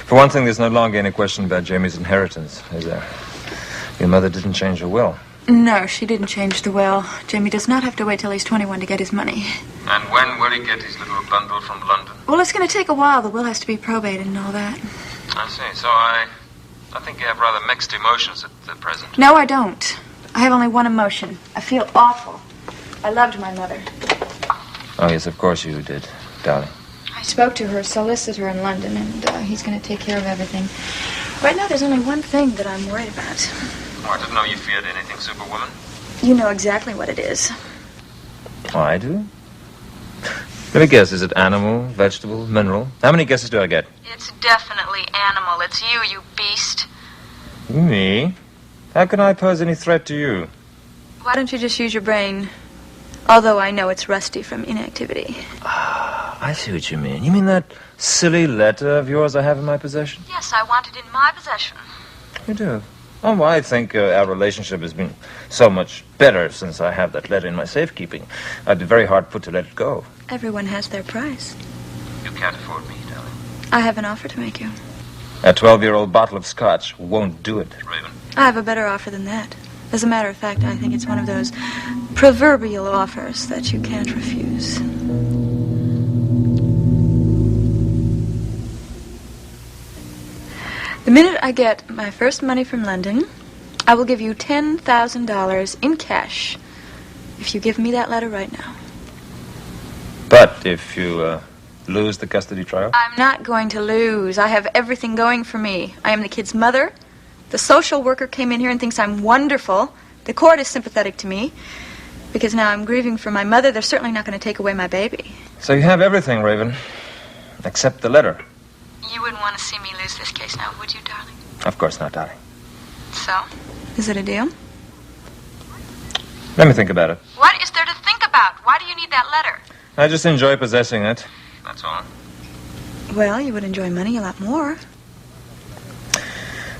S16: For one thing, there's no longer any question about Jamie's inheritance, is there? Your mother didn't change her will.
S11: No, she didn't change the will. Jamie does not have to wait till he's 21 to get his money.
S16: And when will he get his little bundle from London?
S11: Well, it's going to take a while. The will has to be probated and all that.
S16: I see. So I think you have rather mixed emotions at the present.
S11: No, I don't. I have only one emotion. I feel awful. I loved my mother.
S16: Oh, yes, of course you did, darling.
S11: I spoke to her solicitor in London, and he's going to take care of everything. Right now, there's only one thing that I'm worried about.
S16: Oh, I didn't know you feared anything, Superwoman.
S11: You know exactly what it is.
S16: Oh, I do? Let me guess. Is it animal, vegetable, mineral? How many guesses do I get?
S11: It's definitely animal. It's you beast.
S16: Me? How can I pose any threat to you?
S11: Why don't you just use your brain? Although I know it's rusty from inactivity.
S16: I see what you mean. You mean that silly letter of yours I have in my possession?
S11: Yes, I want it in my possession.
S16: You do? Oh, well, I think our relationship has been so much better since I have that letter in my safekeeping. I'd be very hard put to let it go.
S11: Everyone has their price.
S16: You can't afford me, darling.
S11: I have an offer to make you.
S16: A 12-year-old bottle of scotch won't do it. Raven.
S11: I have a better offer than that. As a matter of fact, I think it's one of those proverbial offers that you can't refuse. The minute I get my first money from London, I will give you $10,000 in cash if you give me that letter right now.
S16: But if you lose the custody trial?
S11: I'm not going to lose. I have everything going for me. I am the kid's mother. The social worker came in here and thinks I'm wonderful. The court is sympathetic to me because now I'm grieving for my mother. They're certainly not going to take away my baby.
S16: So you have everything, Raven, except the letter.
S11: You wouldn't want to see me lose this case now, would you, darling?
S16: Of course not, darling.
S11: So, is it a deal?
S16: Let me think about it.
S11: What is there to think about? Why do you need that letter?
S16: I just enjoy possessing it. That's all.
S11: Well, you would enjoy money a lot more.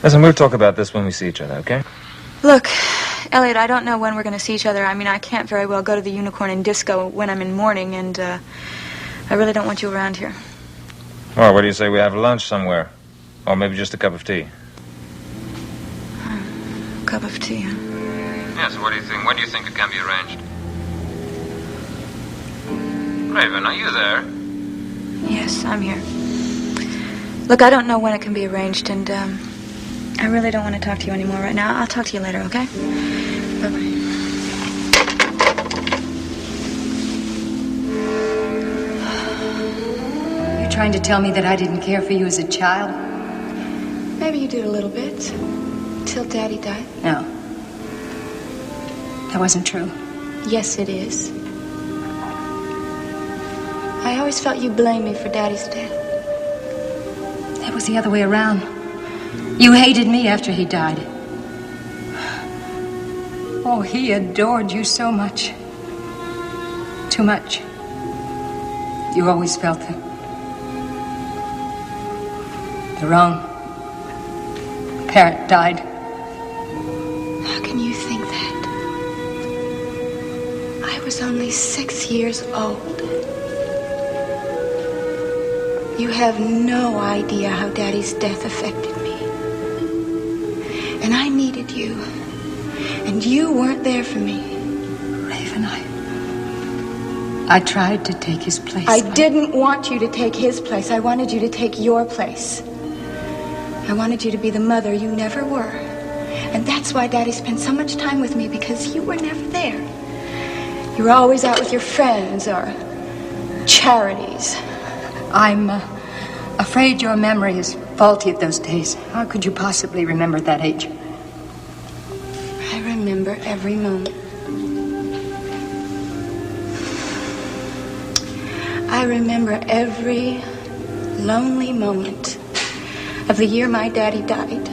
S16: Listen, we'll talk about this when we see each other, okay?
S11: Look, Elliot, I don't know when we're going to see each other. I mean, I can't very well go to the Unicorn and Disco when I'm in mourning, and I really don't want you around here.
S16: Or what do you say we have lunch somewhere? Or maybe just a cup of tea?
S11: Cup of tea, huh?
S16: Yes, what do you think? When do you think it can be arranged? Raven, are you there?
S11: Yes, I'm here. Look, I don't know when it can be arranged, and I really don't want to talk to you anymore right now. I'll talk to you later, okay? Bye-bye.
S17: You're trying to tell me that I didn't care for you as a child?
S11: Maybe you did a little bit. Till Daddy died.
S17: No. That wasn't true.
S11: Yes, it is. I always felt you blamed me for Daddy's death.
S17: It was the other way around. You hated me after he died. Oh, he adored you so much. Too much. You always felt that. The wrong parent died.
S12: How can you think that? I was only 6 years old. You have no idea how Daddy's death affected me. And I needed you. And you weren't there for me.
S17: Raven, I tried to take his place.
S12: I didn't want you to take his place. I wanted you to take your place. I wanted you to be the mother you never were. And that's why Daddy spent so much time with me, because you were never there. You were always out with your friends or charities.
S17: I'm afraid your memory is faulty of those days. How could you possibly remember that age?
S12: I remember every moment. I remember every lonely moment of the year my daddy died.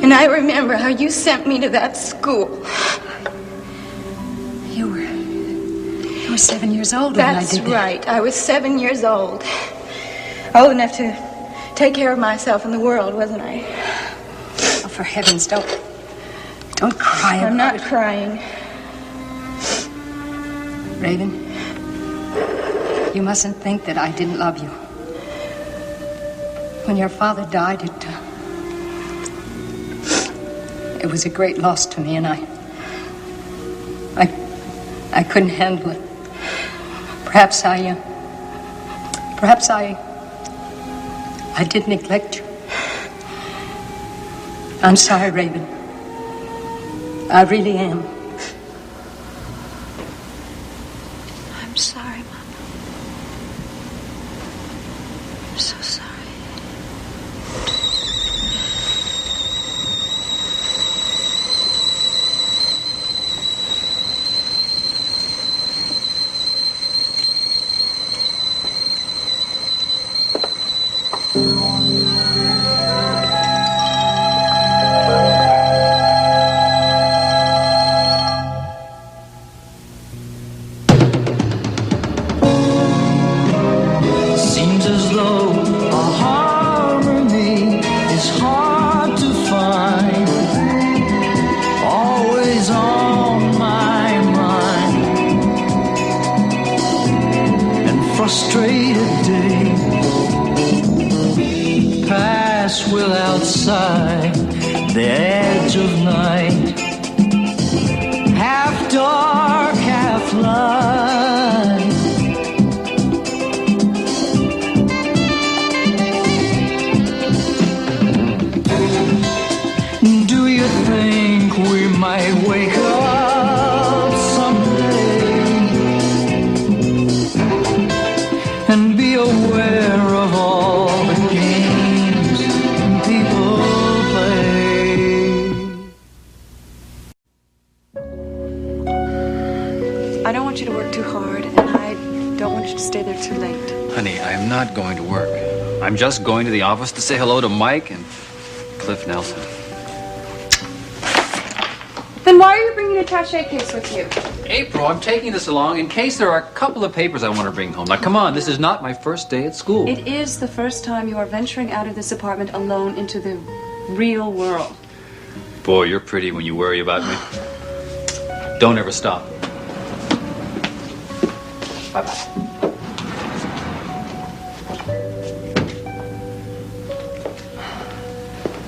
S12: And I remember how you sent me to that school.
S17: You were 7 years old when I did that.
S12: That's right. I was 7 years old. Old enough to take care of myself in the world, wasn't I?
S17: Oh, for heavens, don't cry about it.
S12: I'm not crying.
S17: Raven, you mustn't think that I didn't love you. When your father died, it was a great loss to me, and I couldn't handle it. Perhaps I did neglect you. I'm sorry, Raven. I really am.
S12: I'm sorry, Mama. I'm so sorry.
S18: Seems as though a harmony is hard to find. Always on my mind. And frustrated days pass without sight. The edge of night, half dark, half light. Do you think we might wake up someday and be aware of all the games people play?
S3: I don't want you to work too hard, and I don't want you to stay there too late.
S4: Honey, I am not going to work. I'm just going to the office to say hello to Mike and Cliff Nelson.
S9: Then why are you bringing a attaché case with you?
S4: April, I'm taking this along in case there are a couple of papers I want to bring home. Now, come on, this is not my first day at school.
S9: It is the first time you are venturing out of this apartment alone into the real world.
S4: Boy, you're pretty when you worry about me. Don't ever stop. Bye-bye.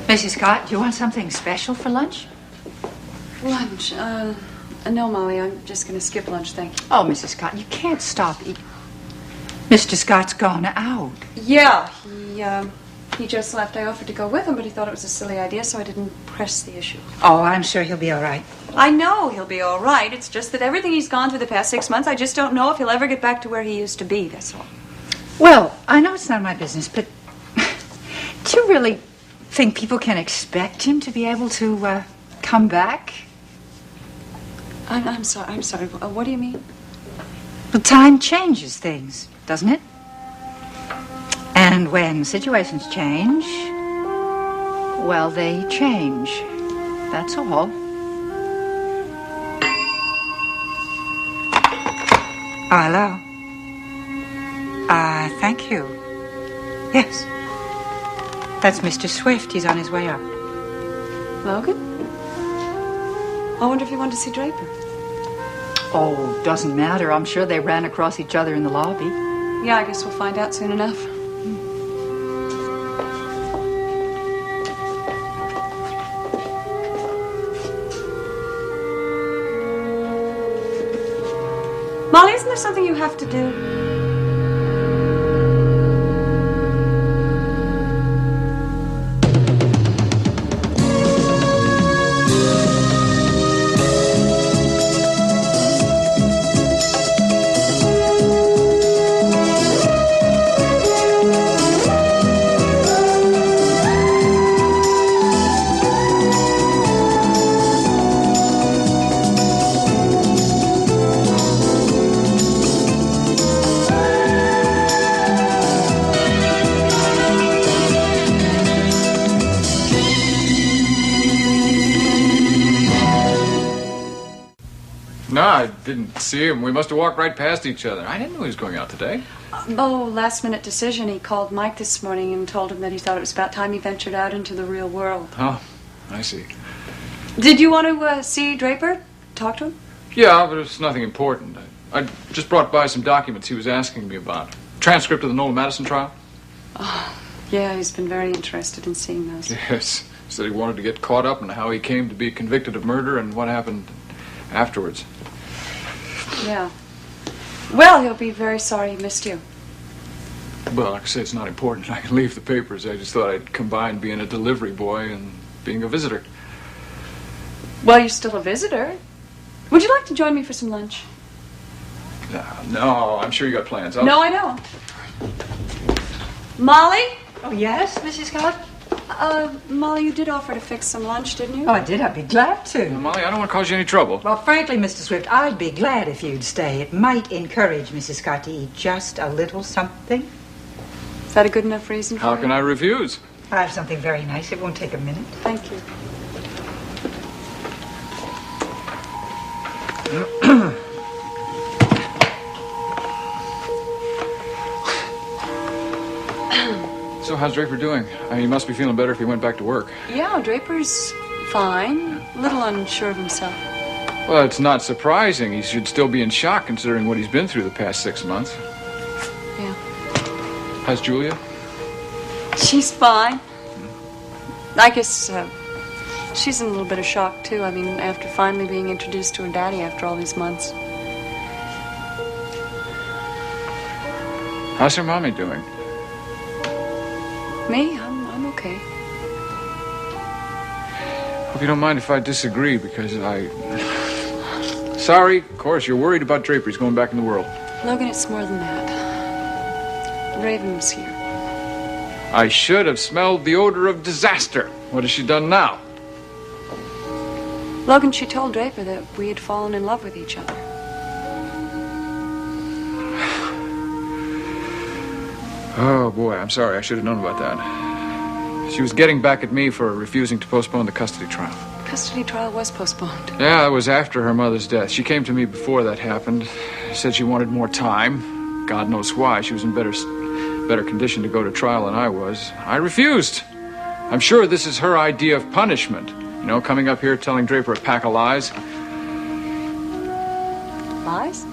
S5: Mrs. Scott, do you want something special for lunch?
S9: Lunch? No, Molly, I'm just going to skip lunch, thank you.
S5: Oh, Mrs. Scott, you can't stop eating. Mr. Scott's gone out.
S9: Yeah, he just left. I offered to go with him, but he thought it was a silly idea, so I didn't press the issue.
S5: Oh, I'm sure he'll be all right.
S9: I know he'll be all right. It's just that everything he's gone through the past 6 months, I just don't know if he'll ever get back to where he used to be, that's all.
S5: Well, I know it's not my business, but do you really think people can expect him to be able to come back?
S9: I'm sorry. What do you mean?
S5: Well, time changes things, doesn't it? And And when situations change, well, they change. That's all. Oh, hello. Thank you. Yes. That's Mr. Swift. He's on his way up.
S3: Logan? I wonder if you want to see Draper.
S19: Oh, doesn't matter. I'm sure they ran across each other in the lobby.
S3: Yeah, I guess we'll find out soon enough. Molly, isn't there something you have to do?
S8: No, I didn't see him. We must have walked right past each other. I didn't know he was going out today.
S3: Last minute decision. He called Mike this morning and told him that he thought it was about time he ventured out into the real world.
S8: Oh, I see.
S3: Did you want to see Draper? Talk to him?
S8: Yeah, but it's nothing important. I just brought by some documents he was asking me about. Transcript of the Noel Madison trial?
S3: Oh, yeah, he's been very interested in seeing those.
S8: Yes. He said he wanted to get caught up in how he came to be convicted of murder and what happened afterwards.
S3: Yeah. Well, he'll be very sorry he missed you.
S8: Well, like I say, it's not important. I can leave the papers. I just thought I'd combine being a delivery boy and being a visitor.
S3: Well, you're still a visitor. Would you like to join me for some lunch?
S8: No, I'm sure you got plans.
S3: No, I don't. Molly?
S5: Oh, yes, Mrs. Scott?
S3: Molly, you did offer to fix some lunch, didn't you?
S5: Oh, I did. I'd be glad to.
S8: Molly, I don't want to cause you any trouble.
S5: Well, frankly, Mr. Swift, I'd be glad if you'd stay. It might encourage Mrs. Scott to eat just a little something.
S3: Is that a good enough reason for
S8: How
S3: you?
S8: can I refuse?
S5: I have something very nice. It won't take a minute.
S3: Thank you.
S8: So how's Draper doing? He must be feeling better if he went back to work.
S3: Yeah, Draper's fine. A little unsure of himself.
S8: Well, it's not surprising. He should still be in shock considering what he's been through the past 6 months.
S3: Yeah.
S8: How's Julia?
S3: She's fine. I guess she's in a little bit of shock, too. I mean, after finally being introduced to her daddy after all these months.
S8: How's her mommy doing?
S3: Me? I'm okay.
S8: Hope you don't mind if I disagree, because Sorry, of course, you're worried about Draper. He's going back in the world.
S3: Logan, it's more than that. Raven was here.
S8: I should have smelled the odor of disaster. What has she done now?
S3: Logan, she told Draper that we had fallen in love with each other.
S8: Oh, boy, I'm sorry. I should have known about that. She was getting back at me for refusing to postpone the custody trial.
S3: The custody trial was postponed.
S8: Yeah, it was after her mother's death. She came to me before that happened. Said she wanted more time. God knows why. She was in better condition to go to trial than I was. I refused. I'm sure this is her idea of punishment. You know, coming up here telling Draper a pack of lies.
S3: Lies?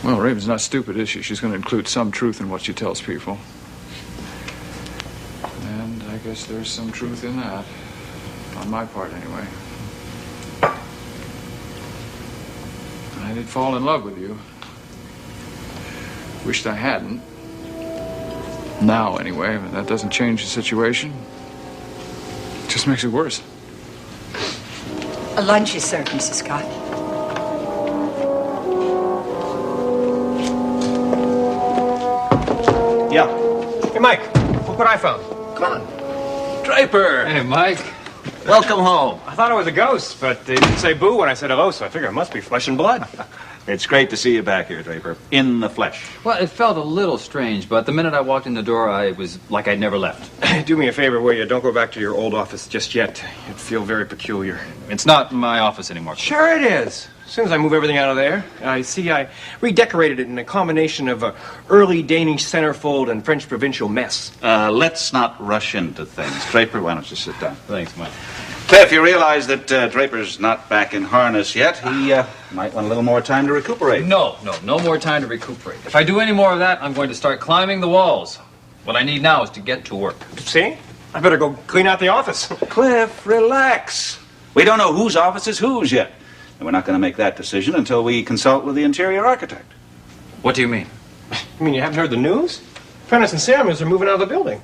S8: Well, Raven's not stupid, is she? She's going to include some truth in what she tells people. And I guess there's some truth in that. On my part, anyway. I did fall in love with you. Wished I hadn't. Now, anyway, but that doesn't change the situation. It just makes it worse.
S5: A lunch is served, Mrs. Scott.
S20: Yeah. Hey, Mike, look what I found. Come on.
S15: Draper!
S20: Hey, Mike.
S15: Welcome home.
S20: I thought it was a ghost, but they didn't say boo when I said hello, so I figured it must be flesh and blood.
S15: It's great to see you back here, Draper. In the flesh.
S4: Well, it felt a little strange, but the minute I walked in the door, I was like I'd never left.
S20: Do me a favor, will you? Don't go back to your old office just yet. It'd feel very peculiar.
S4: It's not my office anymore.
S20: Sure it is. As soon as I move everything out of there, I redecorated it in a combination of early Danish centerfold and French provincial mess.
S15: Let's not rush into things. Draper, why don't you sit down?
S4: Thanks, Mike.
S15: Cliff, you realize that Draper's not back in harness yet. He might want a little more time to recuperate.
S4: No more time to recuperate. If I do any more of that, I'm going to start climbing the walls. What I need now is to get to work.
S20: See? I better go clean out the office.
S15: Cliff, relax. We don't know whose office is whose yet. And we're not going to make that decision until we consult with the interior architect.
S4: What do you mean?
S20: You mean you haven't heard the news? Prentice and Samuels are moving out of the building.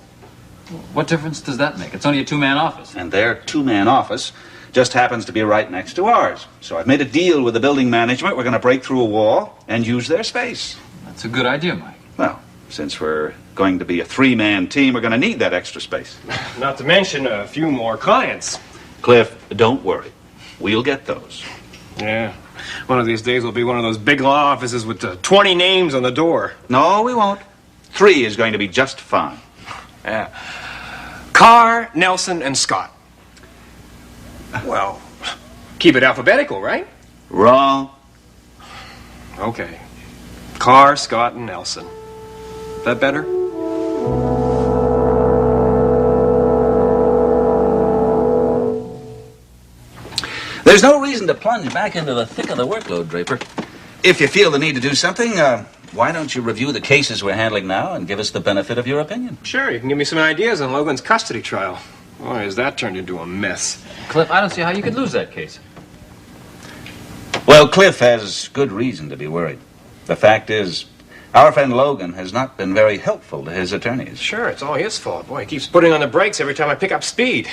S4: What difference does that make? It's only a two-man office.
S15: And their two-man office just happens to be right next to ours. So I've made a deal with the building management. We're going to break through a wall and use their space.
S4: That's a good idea, Mike.
S15: Well, since we're going to be a three-man team, we're going to need that extra space.
S20: Not to mention a few more clients.
S15: Cliff, don't worry. We'll get those.
S20: Yeah. One of these days we'll be one of those big law offices with 20 names on the door.
S15: No, we won't. 3 is going to be just fine.
S20: Yeah. Carr, Nelson, and Scott. Well, keep it alphabetical, right?
S15: Wrong.
S20: Okay. Carr, Scott, and Nelson. That better?
S15: There's no reason to plunge back into the thick of the workload, Draper. If you feel the need to do something, why don't you review the cases we're handling now and give us the benefit of your opinion?
S20: Sure, you can give me some ideas on Logan's custody trial. Boy, has that turned into a mess.
S4: Cliff, I don't see how you could lose that case.
S15: Well, Cliff has good reason to be worried. The fact is, our friend Logan has not been very helpful to his attorneys.
S20: Sure, it's all his fault. Boy, he keeps putting on the brakes every time I pick up speed.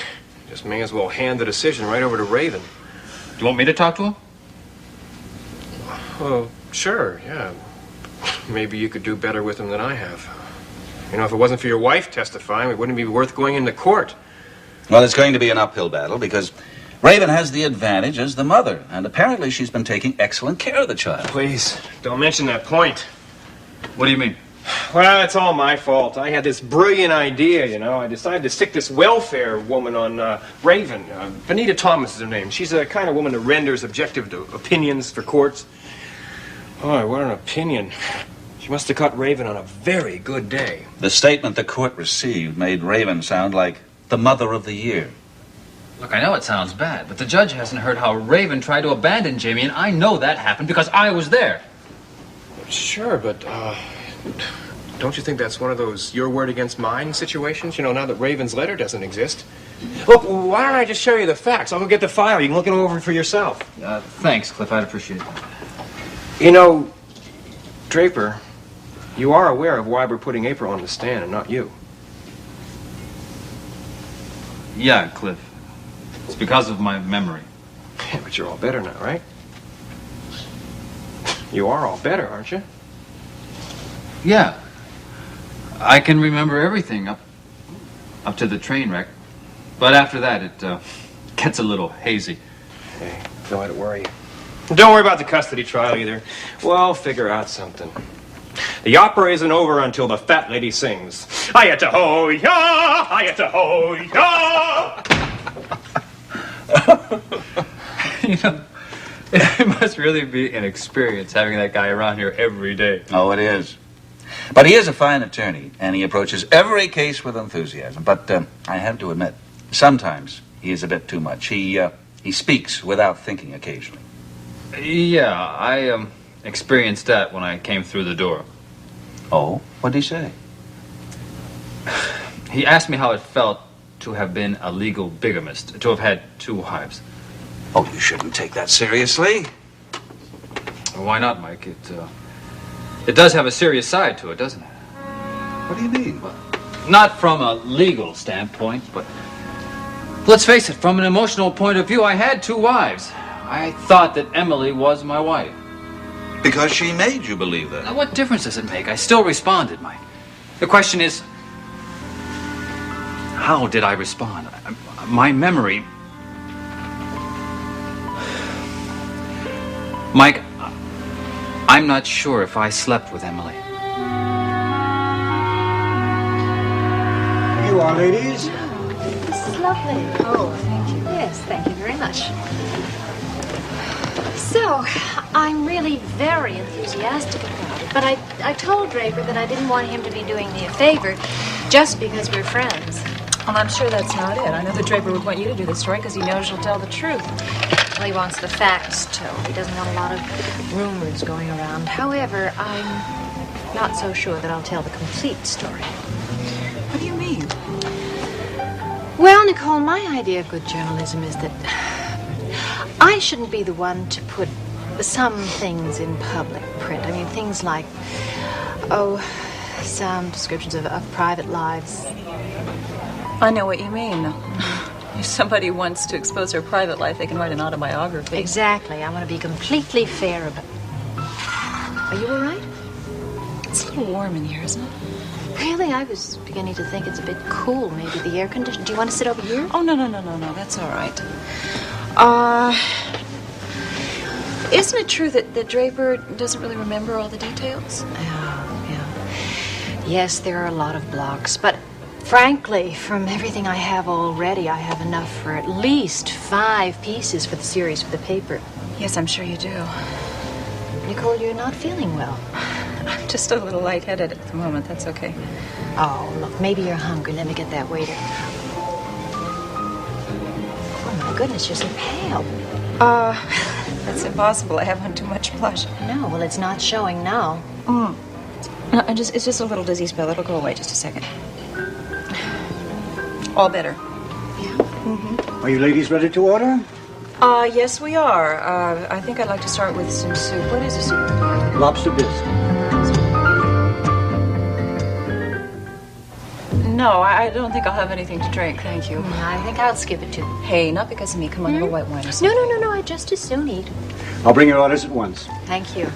S20: Just may as well hand the decision right over to Raven.
S4: Do you want me to talk to him?
S20: Well, sure, yeah. Maybe you could do better with him than I have. You know, if it wasn't for your wife testifying, it wouldn't be worth going into court.
S15: Well, it's going to be an uphill battle because Raven has the advantage as the mother, and apparently she's been taking excellent care of the child.
S20: Please, don't mention that point.
S4: What do you mean?
S20: Well, it's all my fault. I had this brilliant idea, you know. I decided to stick this welfare woman on Raven. Benita Thomas is her name. She's the kind of woman that renders objective opinions for courts. Oh, what an opinion. She must have caught Raven on a very good day.
S15: The statement the court received made Raven sound like the mother of the year.
S4: Look, I know it sounds bad, but the judge hasn't heard how Raven tried to abandon Jamie, and I know that happened because I was there.
S20: Sure, but, don't you think that's one of those your word against mine situations? You know, now that Raven's letter doesn't exist. Look, why don't I just show you the facts? I'll go get the file. You can look it over for yourself.
S4: Thanks, Cliff. I'd appreciate that.
S20: You know, Draper, you are aware of why we're putting April on the stand and not you.
S4: Yeah, Cliff. It's because of my memory.
S20: Yeah, but you're all better now, right? You are all better, aren't you?
S4: Yeah. I can remember everything up to the train wreck. But after that, it gets a little hazy.
S20: Hey, don't let it worry you. Don't worry about the custody trial either. We'll figure out something. The opera isn't over until the fat lady sings. Hi-ya-ta-ho-ya! Hi-ya-ta-ho-ya!
S4: You know, it must really be an experience having that guy around here every day.
S15: Oh, it is. But he is a fine attorney, and he approaches every case with enthusiasm. But I have to admit, sometimes he is a bit too much. He speaks without thinking occasionally.
S4: Yeah, I experienced that when I came through the door.
S15: Oh? What did he say?
S4: He asked me how it felt to have been a legal bigamist, to have had 2 wives.
S15: Oh, you shouldn't take that seriously.
S4: Why not, Mike? It does have a serious side to it, doesn't it?
S15: What do you mean?
S4: Well, not from a legal standpoint, but let's face it, from an emotional point of view, I had 2 wives. I thought that Emily was my wife.
S15: Because she made you believe that.
S4: Now, what difference does it make? I still responded, Mike. The question is, how did I respond? My memory... Mike, I'm not sure if I slept with Emily.
S21: You are, ladies.
S14: This is lovely. Oh, thank you. Yes, thank you very much. So, I'm really very enthusiastic about it, but I told Draper that I didn't want him to be doing me a favor just because we're friends.
S9: Well, I'm sure that's not it. I know that Draper would want you to do the story because he knows you'll tell the truth.
S14: Well, he wants the facts told. He doesn't want a lot of rumors going around. However, I'm not so sure that I'll tell the complete story.
S9: What do you mean?
S14: Well, Nicole, my idea of good journalism is that I shouldn't be the one to put some things in public print. I mean, things like, some descriptions of private lives.
S9: I know what you mean. If somebody wants to expose their private life, they can write an autobiography.
S14: Exactly. I want to be completely fair about it. Are you all right?
S9: It's a little warm in here, isn't it?
S14: Really? I was beginning to think it's a bit cool. Maybe the air conditioner. Do you want to sit over here?
S9: Oh, no. That's all right. Isn't it true that Draper doesn't really remember all the details?
S14: Yeah. Yes, there are a lot of blocks, but frankly, from everything I have already, I have enough for at least 5 pieces for the series for the paper.
S9: Yes, I'm sure you do.
S14: Nicole, you're not feeling well.
S9: I'm just a little lightheaded at the moment. That's okay.
S14: Oh, look, maybe you're hungry. Let me get that waiter. Oh, my goodness, you're so pale.
S9: That's impossible. I have on too much blush.
S14: No, well, it's not showing now.
S9: No, it's just a little dizzy spell. It'll go away just a second. All better.
S14: Yeah?
S21: Are you ladies ready to order?
S9: Yes, we are. I think I'd like to start with some soup. What is the soup?
S21: Lobster bisque.
S9: No, I don't think I'll have anything to drink, thank you.
S14: I think I'll skip it, too.
S9: Hey, not because of me. Come on, have a white wine or something.
S14: No, I'd just as soon eat.
S21: I'll bring your orders at once.
S14: Thank you.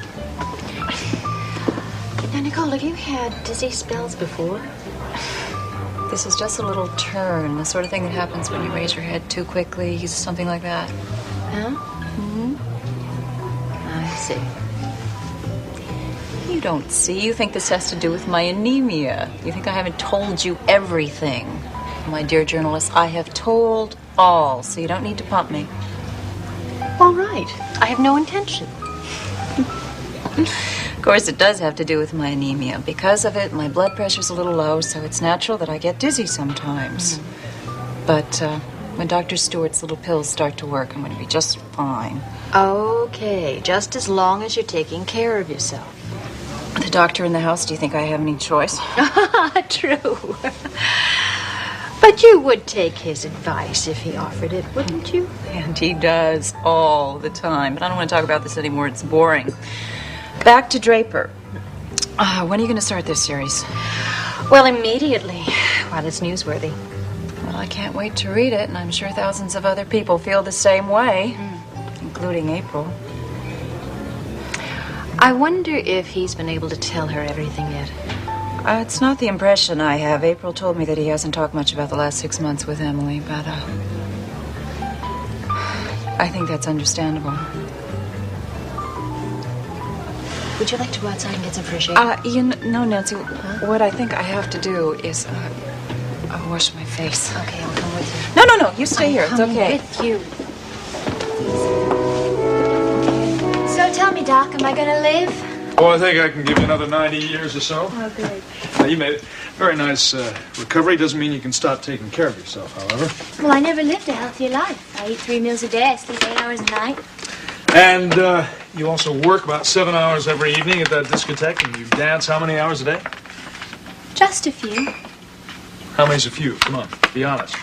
S14: Now, Nicole, have you had dizzy spells before?
S9: This is just a little turn, the sort of thing that happens when you raise your head too quickly, something like that.
S14: Huh? Mm-hmm. I see.
S9: You don't see. You think this has to do with my anemia. You think I haven't told you everything. My dear journalist, I have told all, so you don't need to pump me.
S14: All right. I have no intention.
S9: Of course, it does have to do with my anemia. Because of it, my blood pressure's a little low, so it's natural that I get dizzy sometimes. But when Dr. Stewart's little pills start to work, I'm going to be just fine.
S14: Okay, just as long as you're taking care of yourself.
S9: The doctor in the house, do you think I have any choice?
S14: True. But you would take his advice if he offered it, wouldn't you?
S9: And he does all the time. But I don't want to talk about this anymore. It's boring. Back to Draper. When are you going to start this series?
S14: Well, immediately, while it's newsworthy.
S9: Well, I can't wait to read it, and I'm sure thousands of other people feel the same way, including April.
S14: I wonder if he's been able to tell her everything yet.
S9: It's not the impression I have. April told me that he hasn't talked much about the last 6 months with Emily, but I think that's understandable.
S14: Would you like to go outside and get some fresh air?
S9: No, Nancy. What I think I have to do is wash my face.
S14: Okay, I'll come with you.
S9: No. You stay here. It's okay.
S14: With you.
S11: So tell me, Doc, am I going to live?
S8: Oh, I think I can give you another 90 years or so.
S11: Oh, good.
S8: You made a very nice recovery. Doesn't mean you can stop taking care of yourself, however.
S11: Well, I never lived a healthier life. I eat 3 meals a day. I sleep 8 hours a night.
S8: And you also work about 7 hours every evening at that discotheque, and you dance how many hours a day?
S11: Just a few.
S8: How many's a few? Come on, be honest.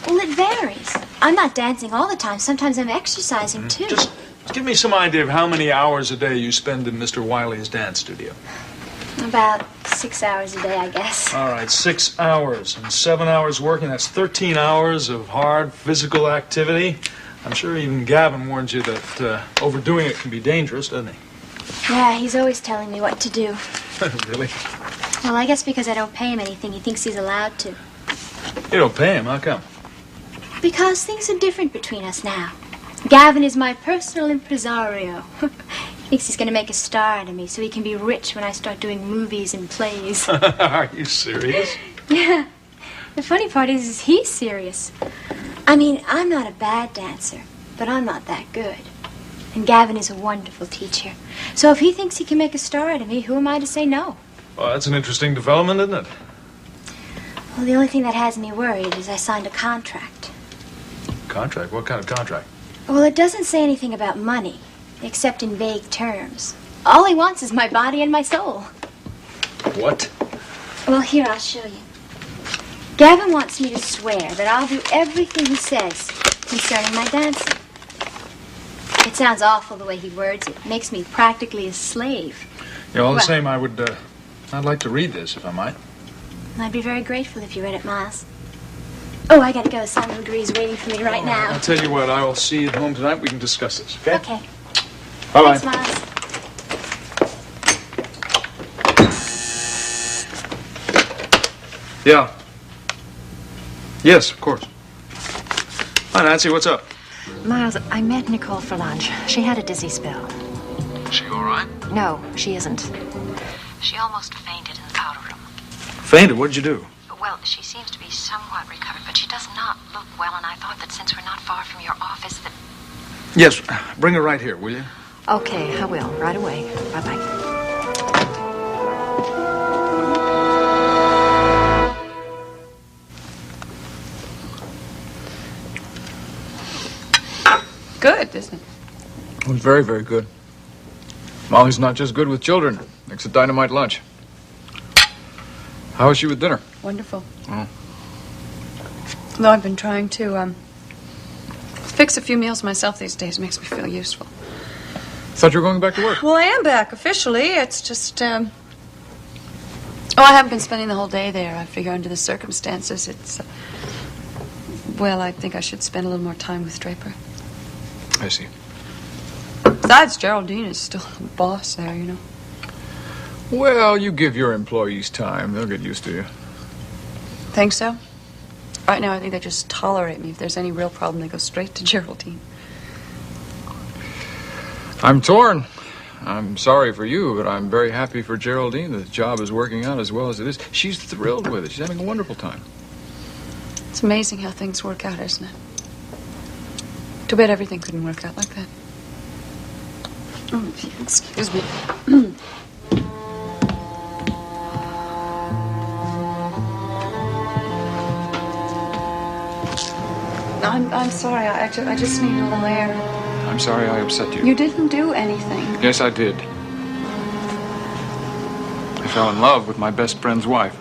S11: Well, it varies. I'm not dancing all the time. Sometimes I'm exercising, too.
S8: Just give me some idea of how many hours a day you spend in Mr. Wiley's dance studio.
S11: About 6 hours a day, I guess.
S8: All right, 6 hours and 7 hours working. That's 13 hours of hard physical activity. I'm sure even Gavin warns you that overdoing it can be dangerous, doesn't he?
S11: Yeah, he's always telling me what to do.
S8: Really?
S11: Well, I guess because I don't pay him anything, he thinks he's allowed to.
S8: You don't pay him, how come?
S11: Because things are different between us now. Gavin is my personal impresario. Thinks he's going to make a star out of me so he can be rich when I start doing movies and plays.
S8: Are you serious?
S11: Yeah. The funny part is he's serious. I mean, I'm not a bad dancer, but I'm not that good. And Gavin is a wonderful teacher. So if he thinks he can make a star out of me, who am I to say no?
S8: Well, that's an interesting development, isn't it?
S11: Well, the only thing that has me worried is I signed a contract.
S8: Contract? What kind of contract?
S11: Well, it doesn't say anything about money, except in vague terms. All he wants is my body and my soul.
S8: What?
S11: Well, here, I'll show you. Gavin wants me to swear that I'll do everything he says concerning my dancing. It sounds awful the way he words it. Makes me practically a slave.
S8: Yeah, all the
S11: Well-
S8: same, I'd like to read this, if I might.
S11: I'd be very grateful if you read it, Miles. Oh, I gotta go. Simon Legree's waiting for me right now.
S8: I'll tell you what, I will see you at home tonight. We can discuss this, okay?
S11: Okay.
S8: Bye-bye.
S11: Thanks, Miles.
S8: Yeah. Yes, of course. Hi, Nancy, what's up?
S14: Miles, I met Nicole for lunch. She had a dizzy spell.
S8: Is she all right?
S14: No, she isn't. She almost fainted in the powder room.
S8: Fainted? What did you do?
S14: Well, she seems to be somewhat recovered, but she does not look well, and I thought that since we're not far from your office that...
S8: Yes, bring her right here, will you?
S14: Okay, I will. Right away. Bye-bye.
S19: Good, isn't it?
S8: It was very, very good. Molly's not just good with children. Makes a dynamite lunch. How was she with dinner?
S19: Wonderful.
S8: Oh.
S19: Though I've been trying to fix a few meals myself these days. Makes me feel useful.
S8: Thought you were going back to work.
S19: Well, I am back officially. It's just, oh, I haven't been spending the whole day there. I figure under the circumstances, it's, well, I think I should spend a little more time with Draper.
S8: I see.
S19: Besides, Geraldine is still the boss there, you know.
S8: Well, you give your employees time. They'll get used to you.
S19: Think so? Right now, I think they just tolerate me. If there's any real problem, they go straight to Geraldine.
S8: I'm torn. I'm sorry for you, but I'm very happy for Geraldine. The job is working out as well as it is. She's thrilled with it. She's having a wonderful time.
S19: It's amazing how things work out, isn't it? Too bad everything couldn't work out like that. Oh, excuse me. I'm sorry. I just need a little air.
S8: I'm sorry I upset you.
S19: You didn't do anything.
S8: Yes, I did. I fell in love with my best friend's wife.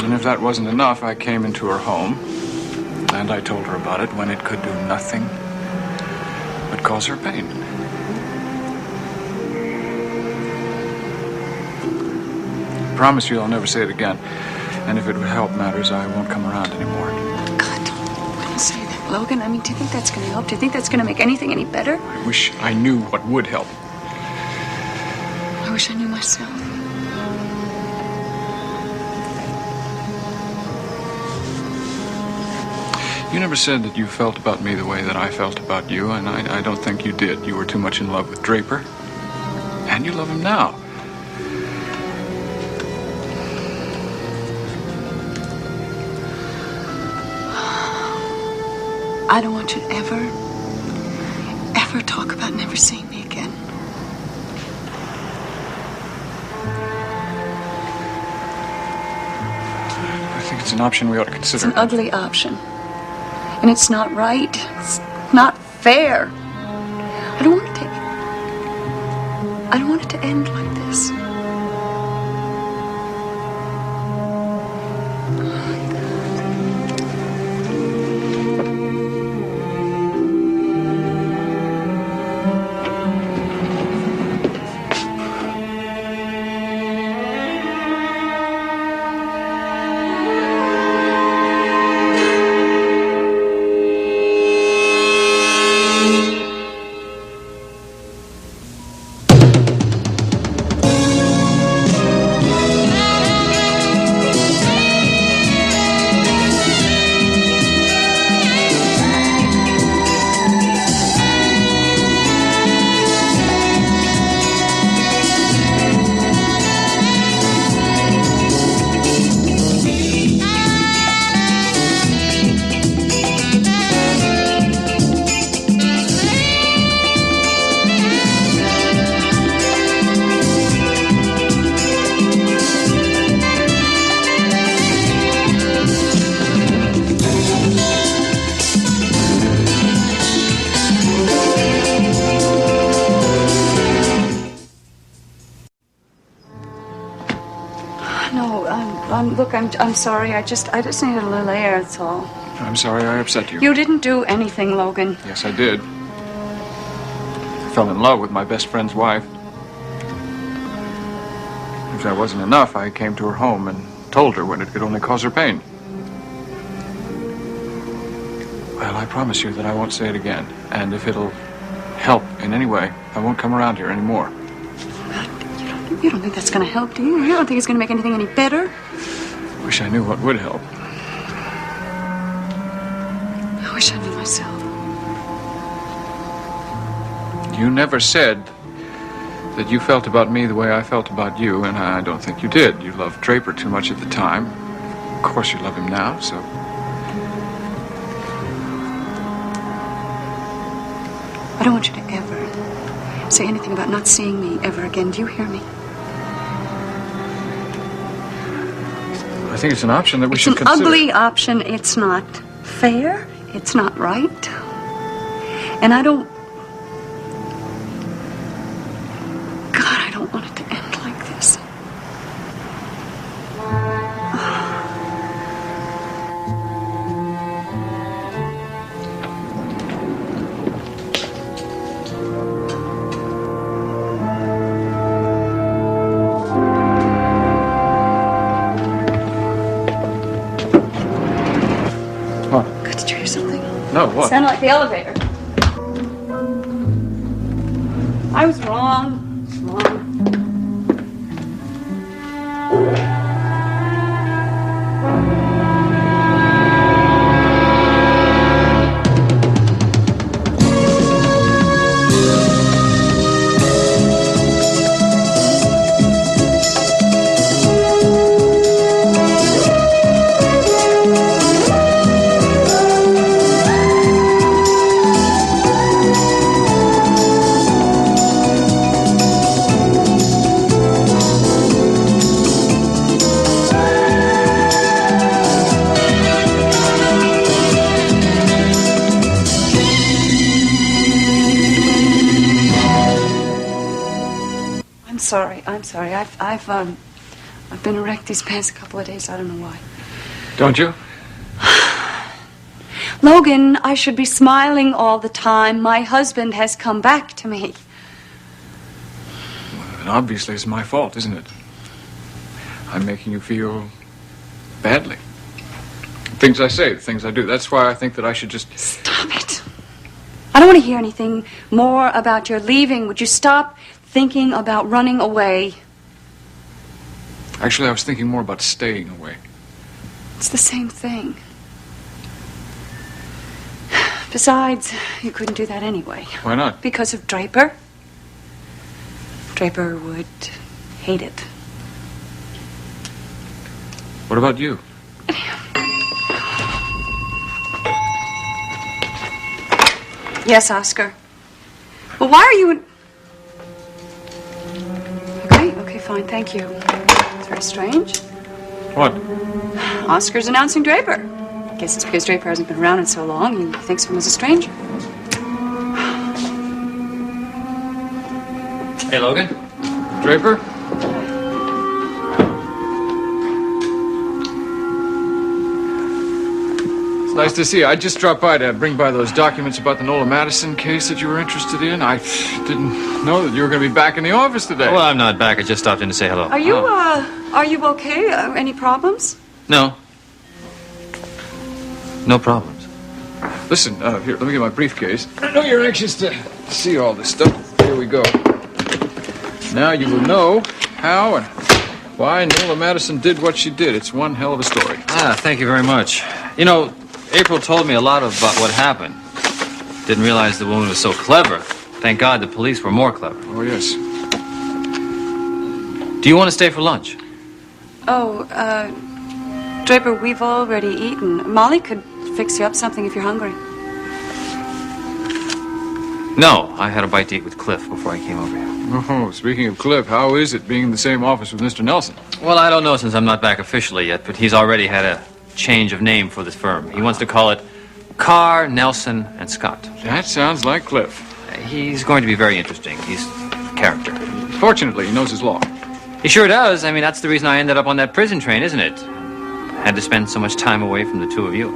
S8: And if that wasn't enough, I came into her home, and I told her about it when it could do nothing but cause her pain. I promise you I'll never say it again. And if it would help matters, I won't come around anymore.
S19: God, don't say that, Logan. I mean, do you think that's going to help? Do you think that's going to make anything any better?
S8: I wish I knew what would help.
S19: I wish I knew myself.
S8: You never said that you felt about me the way that I felt about you, and I don't think you did. You were too much in love with Draper. And you love him now.
S19: I don't want you to ever talk about never seeing me again.
S8: I think it's an option we ought to consider.
S19: It's an ugly option. And it's not right. It's not fair. I don't want it to end like this. Look, I'm sorry. I just needed a little air, that's all.
S8: I'm sorry I upset you.
S19: You didn't do anything, Logan.
S8: Yes, I did. I fell in love with my best friend's wife. If that wasn't enough, I came to her home and told her when it could only cause her pain. Well, I promise you that I won't say it again. And if it'll help in any way, I won't come around here anymore.
S19: You don't think that's going to help, do you? You don't think it's going to make anything any better?
S8: Wish I knew what would help.
S19: I wish I knew myself.
S8: You never said that you felt about me the way I felt about you, and I don't think you did. You loved Draper too much at the time. Of course you love him now, so...
S19: I don't want you to ever say anything about not seeing me ever again. Do you hear me?
S8: I think it's an option that we should
S19: It's an
S8: consider.
S19: ugly option. It's not fair. It's not right. And I don't... God, I don't want it to end like this.
S8: What?
S19: God, did you hear something?
S8: No, what?
S19: Sounded like the elevator. I was wrong. I'm sorry. I've been a wreck these past couple of days. I don't know why.
S8: Don't you?
S19: Logan, I should be smiling all the time. My husband has come back to me.
S8: And obviously it's my fault, isn't it? I'm making you feel badly. Things I say, the things I do. That's why I think that I should just...
S19: Stop it. I don't want to hear anything more about your leaving. Would you stop thinking about running away?
S8: Actually, I was thinking more about staying away.
S19: It's the same thing. Besides, you couldn't do that anyway.
S8: Why not?
S19: Because of Draper. Draper would hate it.
S8: What about you?
S19: Yes, Oscar. Well, why are you... Okay, fine, thank you. It's very strange.
S8: What?
S19: Oscar's announcing Draper. I guess it's because Draper hasn't been around in so long. He thinks of him as a stranger.
S4: Hey, Logan.
S8: Draper? It's nice to see you. I just dropped by to bring by those documents about the Nola Madison case that you were interested in. I didn't know that you were going to be back in the office today.
S4: Well, I'm not back. I just stopped in to say hello.
S19: Are you okay? Any problems?
S4: No. No problems.
S8: Listen, here, let me get my briefcase. I know you're anxious to see all this stuff. Here we go. Now you will know how and why Nola Madison did what she did. It's one hell of a story.
S4: Ah, thank you very much. You know, April told me a lot about what happened. Didn't realize the woman was so clever. Thank God the police were more clever.
S8: Oh, yes.
S4: Do you want to stay for lunch?
S19: Oh, Draper, we've already eaten. Molly could fix you up something if you're hungry.
S4: No, I had a bite to eat with Cliff before I came over here.
S8: Oh, speaking of Cliff, how is it being in the same office with Mr. Nelson?
S4: Well, I don't know since I'm not back officially yet, but he's already had a change of name for this firm. He wants to call it Carr, Nelson, and Scott.
S8: That sounds like Cliff.
S4: He's going to be very interesting. He's a character.
S8: Fortunately, he knows his law.
S4: He sure does. I mean, that's the reason I ended up on that prison train, isn't it? had to spend so much time away from the two of you.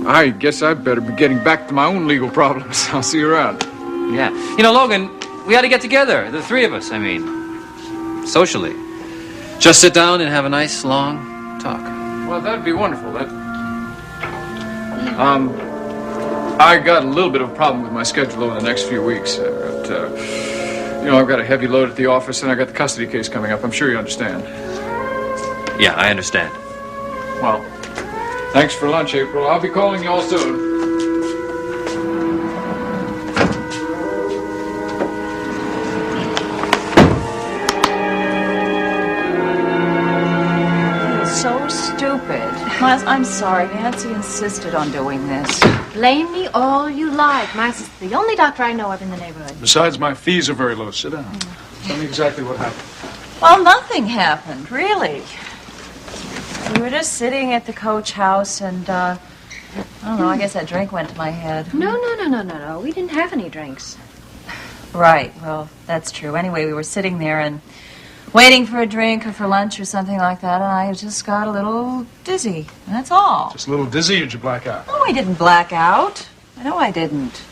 S8: I guess I better be getting back to my own legal problems. I'll see you around.
S4: Yeah. You know, Logan, we ought to get together, the three of us, I mean, socially. Just sit down and have a nice, long talk.
S8: Well, that'd be wonderful. I got a little bit of a problem with my schedule over the next few weeks. I've got a heavy load at the office, and I got the custody case coming up. I'm sure you understand.
S4: Yeah, I understand.
S8: Well, thanks for lunch, April. I'll be calling you all soon.
S9: So stupid. Miles, I'm sorry. Nancy insisted on doing this.
S14: Blame me all you like. Miles is the only doctor I know of in the neighborhood.
S8: Besides, my fees are very low. Sit down. Tell me exactly what happened.
S9: Well, nothing happened, really. We were just sitting at the coach house, and, I don't know, I guess that drink went to my head.
S14: No. We didn't have any drinks.
S9: Right, well, that's true. Anyway, we were sitting there and waiting for a drink or for lunch or something like that, and I just got a little dizzy. That's all.
S8: Just a little dizzy, or did you black out?
S9: Oh, I didn't black out. No, I didn't.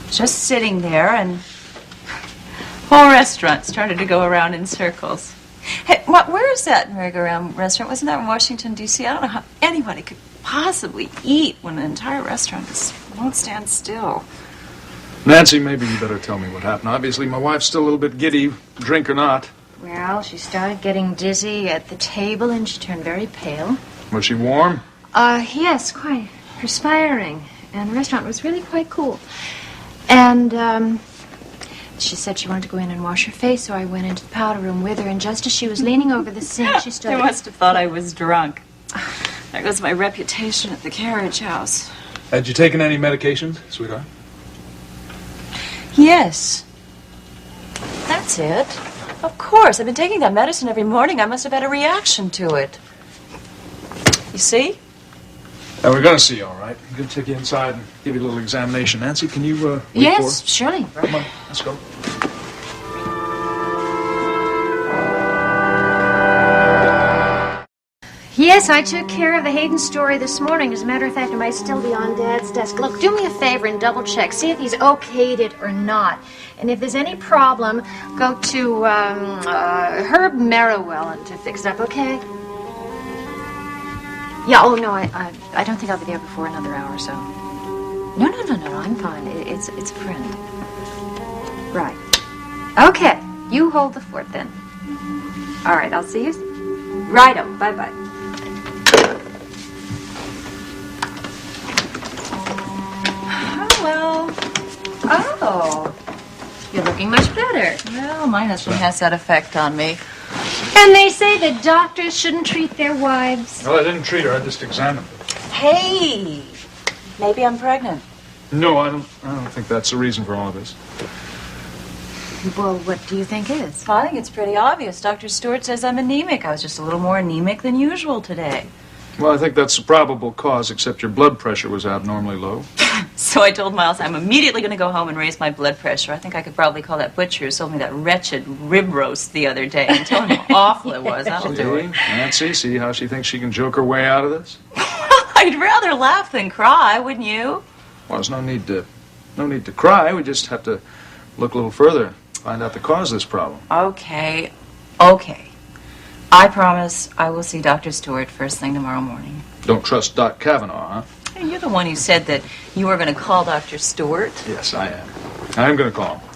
S9: Just sitting there, and the whole restaurant started to go around in circles. Hey, where is that merry-go-round restaurant? Wasn't that in Washington, D.C.? I don't know how anybody could possibly eat when an entire restaurant just won't stand still.
S8: Nancy, maybe you better tell me what happened. Obviously, my wife's still a little bit giddy, drink or not.
S14: Well, she started getting dizzy at the table, and she turned very pale.
S8: Was she warm?
S14: Yes, quite. Perspiring. And the restaurant was really quite cool. And, she said she wanted to go in and wash her face, so I went into the powder room with her, and just as she was leaning over the sink, she started...
S9: They must have thought I was drunk. There goes my reputation at the carriage house.
S8: Had you taken any medications, sweetheart?
S9: Yes. That's it. Of course. I've been taking that medicine every morning. I must have had a reaction to it. You see?
S8: Now, we're going to see, all right. I'm going to take you inside and give you a little examination. Nancy, can you wait
S14: Yes,
S8: for
S14: surely.
S8: Come on, let's go.
S14: Yes, I took care of the Hayden story this morning. As a matter of fact, it might still be on Dad's desk. Look, do me a favor and double check. See if he's okayed it or not. And if there's any problem, go to Herb Merriwell to fix it up, okay? Yeah, oh, no, I don't think I'll be there before another hour or so. No, I'm fine. It's a friend. Right. Okay, you hold the fort then. All right, I'll see you. Righto, bye-bye.
S9: Well, oh,
S14: you're looking much better.
S9: Well, my husband has that effect on me.
S14: And they say that doctors shouldn't treat their wives.
S8: Well, I didn't treat her. I just examined her.
S9: Hey, maybe I'm pregnant.
S8: No, I don't think that's the reason for all of this.
S14: Well, what do you think is?
S9: I think it's pretty obvious. Dr. Stewart says I'm anemic. I was just a little more anemic than usual today.
S8: Well, I think that's the probable cause, except your blood pressure was abnormally low.
S9: So I told Miles I'm immediately going to go home and raise my blood pressure. I think I could probably call that butcher who sold me that wretched rib roast the other day and tell him how awful it was. That'll do it.
S8: Nancy, see how she thinks she can joke her way out of this?
S9: I'd rather laugh than cry, wouldn't you?
S8: Well, there's no need to cry. We just have to look a little further, find out the cause of this problem.
S9: Okay. I promise I will see Dr. Stewart first thing tomorrow morning.
S8: Don't trust Doc Kavanaugh, huh?
S9: Hey, you're the one who said that you were going to call Dr. Stewart.
S8: Yes, I am. I am going to call him.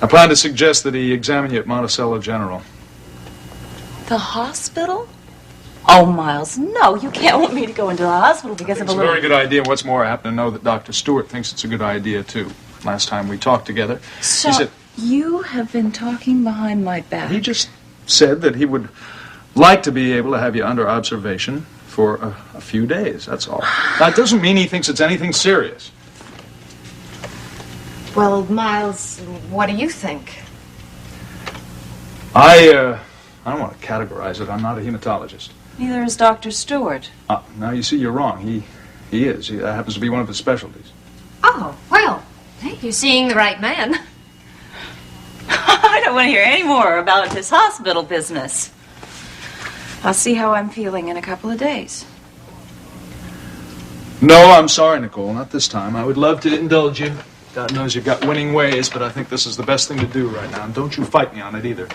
S8: I plan to suggest that he examine you at Monticello General.
S9: The hospital? Oh, Miles, no, you can't want me to go into the hospital because of a
S8: It's a
S9: little...
S8: very good idea. What's more, I happen to know that Dr. Stewart thinks it's a good idea, too. Last time we talked together,
S9: So,
S8: he said...
S9: you have been talking behind my back.
S8: He just said that he would like to be able to have you under observation for a few days, that's all. That doesn't mean he thinks it's anything serious.
S14: Well, Miles, what do you think?
S8: I don't want to categorize it. I'm not a hematologist.
S9: Neither is Dr. Stewart.
S8: Now, you see, you're wrong. He is. That happens to be one of his specialties.
S14: Oh, well, hey, you're seeing the right man.
S9: I don't want to hear any more about this hospital business. I'll see how I'm feeling in a couple of days.
S8: No, I'm sorry, Nicole. Not this time. I would love to indulge you. God knows you've got winning ways, but I think this is the best thing to do right now. And don't you fight me on it either.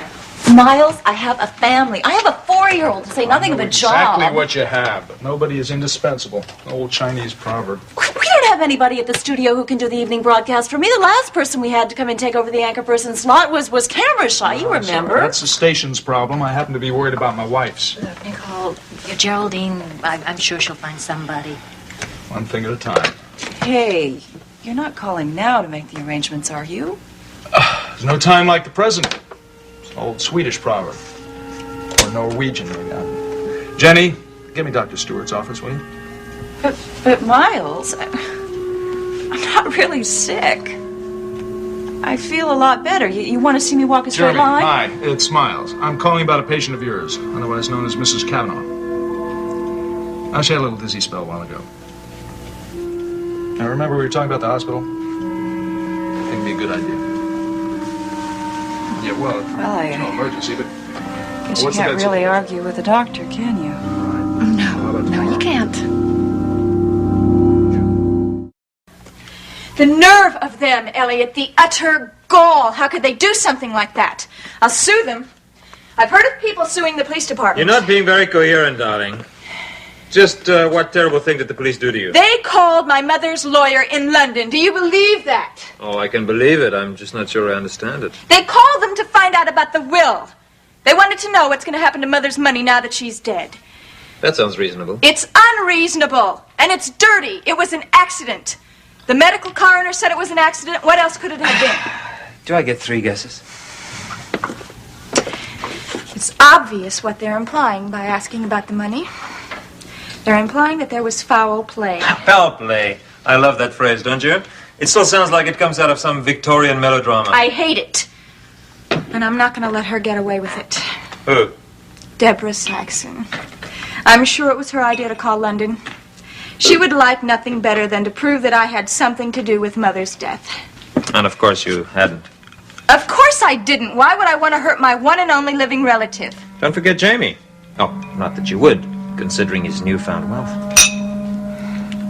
S9: Miles, I have a family. I have a 4-year-old, to say nothing of a job.
S8: Exactly what you have, but nobody is indispensable. Old Chinese proverb.
S9: We don't have anybody at the studio who can do the evening broadcast for me. The last person we had to come and take over the anchor person's slot was camera shy, you remember.
S8: That's the station's problem. I happen to be worried about my wife's.
S7: Look, Nicole, Geraldine, I'm sure she'll find somebody.
S8: One thing at a time.
S9: Hey, you're not calling now to make the arrangements, are you?
S8: There's no time like the present. It's an old Swedish proverb. Or Norwegian, maybe. Jenny, give me Dr. Stewart's office, will you?
S9: But Miles, I'm not really sick. I feel a lot better. You want to see me walk a straight
S8: Jeremy,
S9: line?
S8: hi, it's Miles. I'm calling about a patient of yours, otherwise known as Mrs. Kavanaugh. She had a little dizzy spell a while ago. Now, remember we were talking about the hospital? I think it'd be a good idea. Yeah, well, it's no emergency, but...
S9: Guess you can't really argue with the doctor, can you?
S11: No, you can't.
S14: The nerve of them, Elliot, the utter gall. How could they do something like that? I'll sue them. I've heard of people suing the police department.
S16: You're not being very coherent, darling. Just what terrible thing did the police do to you?
S14: They called my mother's lawyer in London. Do you believe that?
S16: Oh, I can believe it. I'm just not sure I understand it.
S14: They called them to find out about the will. They wanted to know what's going to happen to Mother's money now that she's dead.
S16: That sounds reasonable.
S14: It's unreasonable, and it's dirty. It was an accident. The medical coroner said it was an accident. What else could it have been?
S4: Do I get 3 guesses?
S14: It's obvious what they're implying by asking about the money. They're implying that there was foul play.
S16: Foul play. I love that phrase, don't you? It still sounds like it comes out of some Victorian melodrama.
S14: I hate it. And I'm not going to let her get away with it.
S16: Who?
S14: Deborah Saxon. I'm sure it was her idea to call London. She would like nothing better than to prove that I had something to do with Mother's death.
S16: And of course you hadn't.
S14: Of course I didn't. Why would I want to hurt my one and only living relative?
S16: Don't forget Jamie. Oh, not that you would, considering his newfound wealth.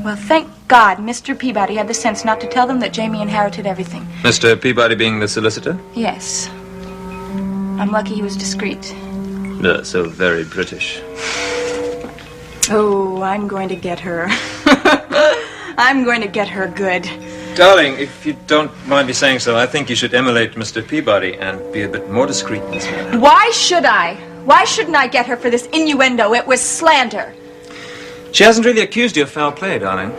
S14: Well, thank God Mr. Peabody had the sense not to tell them that Jamie inherited everything.
S16: Mr. Peabody being the solicitor?
S14: Yes. I'm lucky he was discreet.
S16: So very British.
S14: Oh, I'm going to get her. I'm going to get her good.
S16: Darling, if you don't mind me saying so, I think you should emulate Mr. Peabody and be a bit more discreet in this matter.
S14: Why should I? Why shouldn't I get her for this innuendo? It was slander.
S16: She hasn't really accused you of foul play, darling.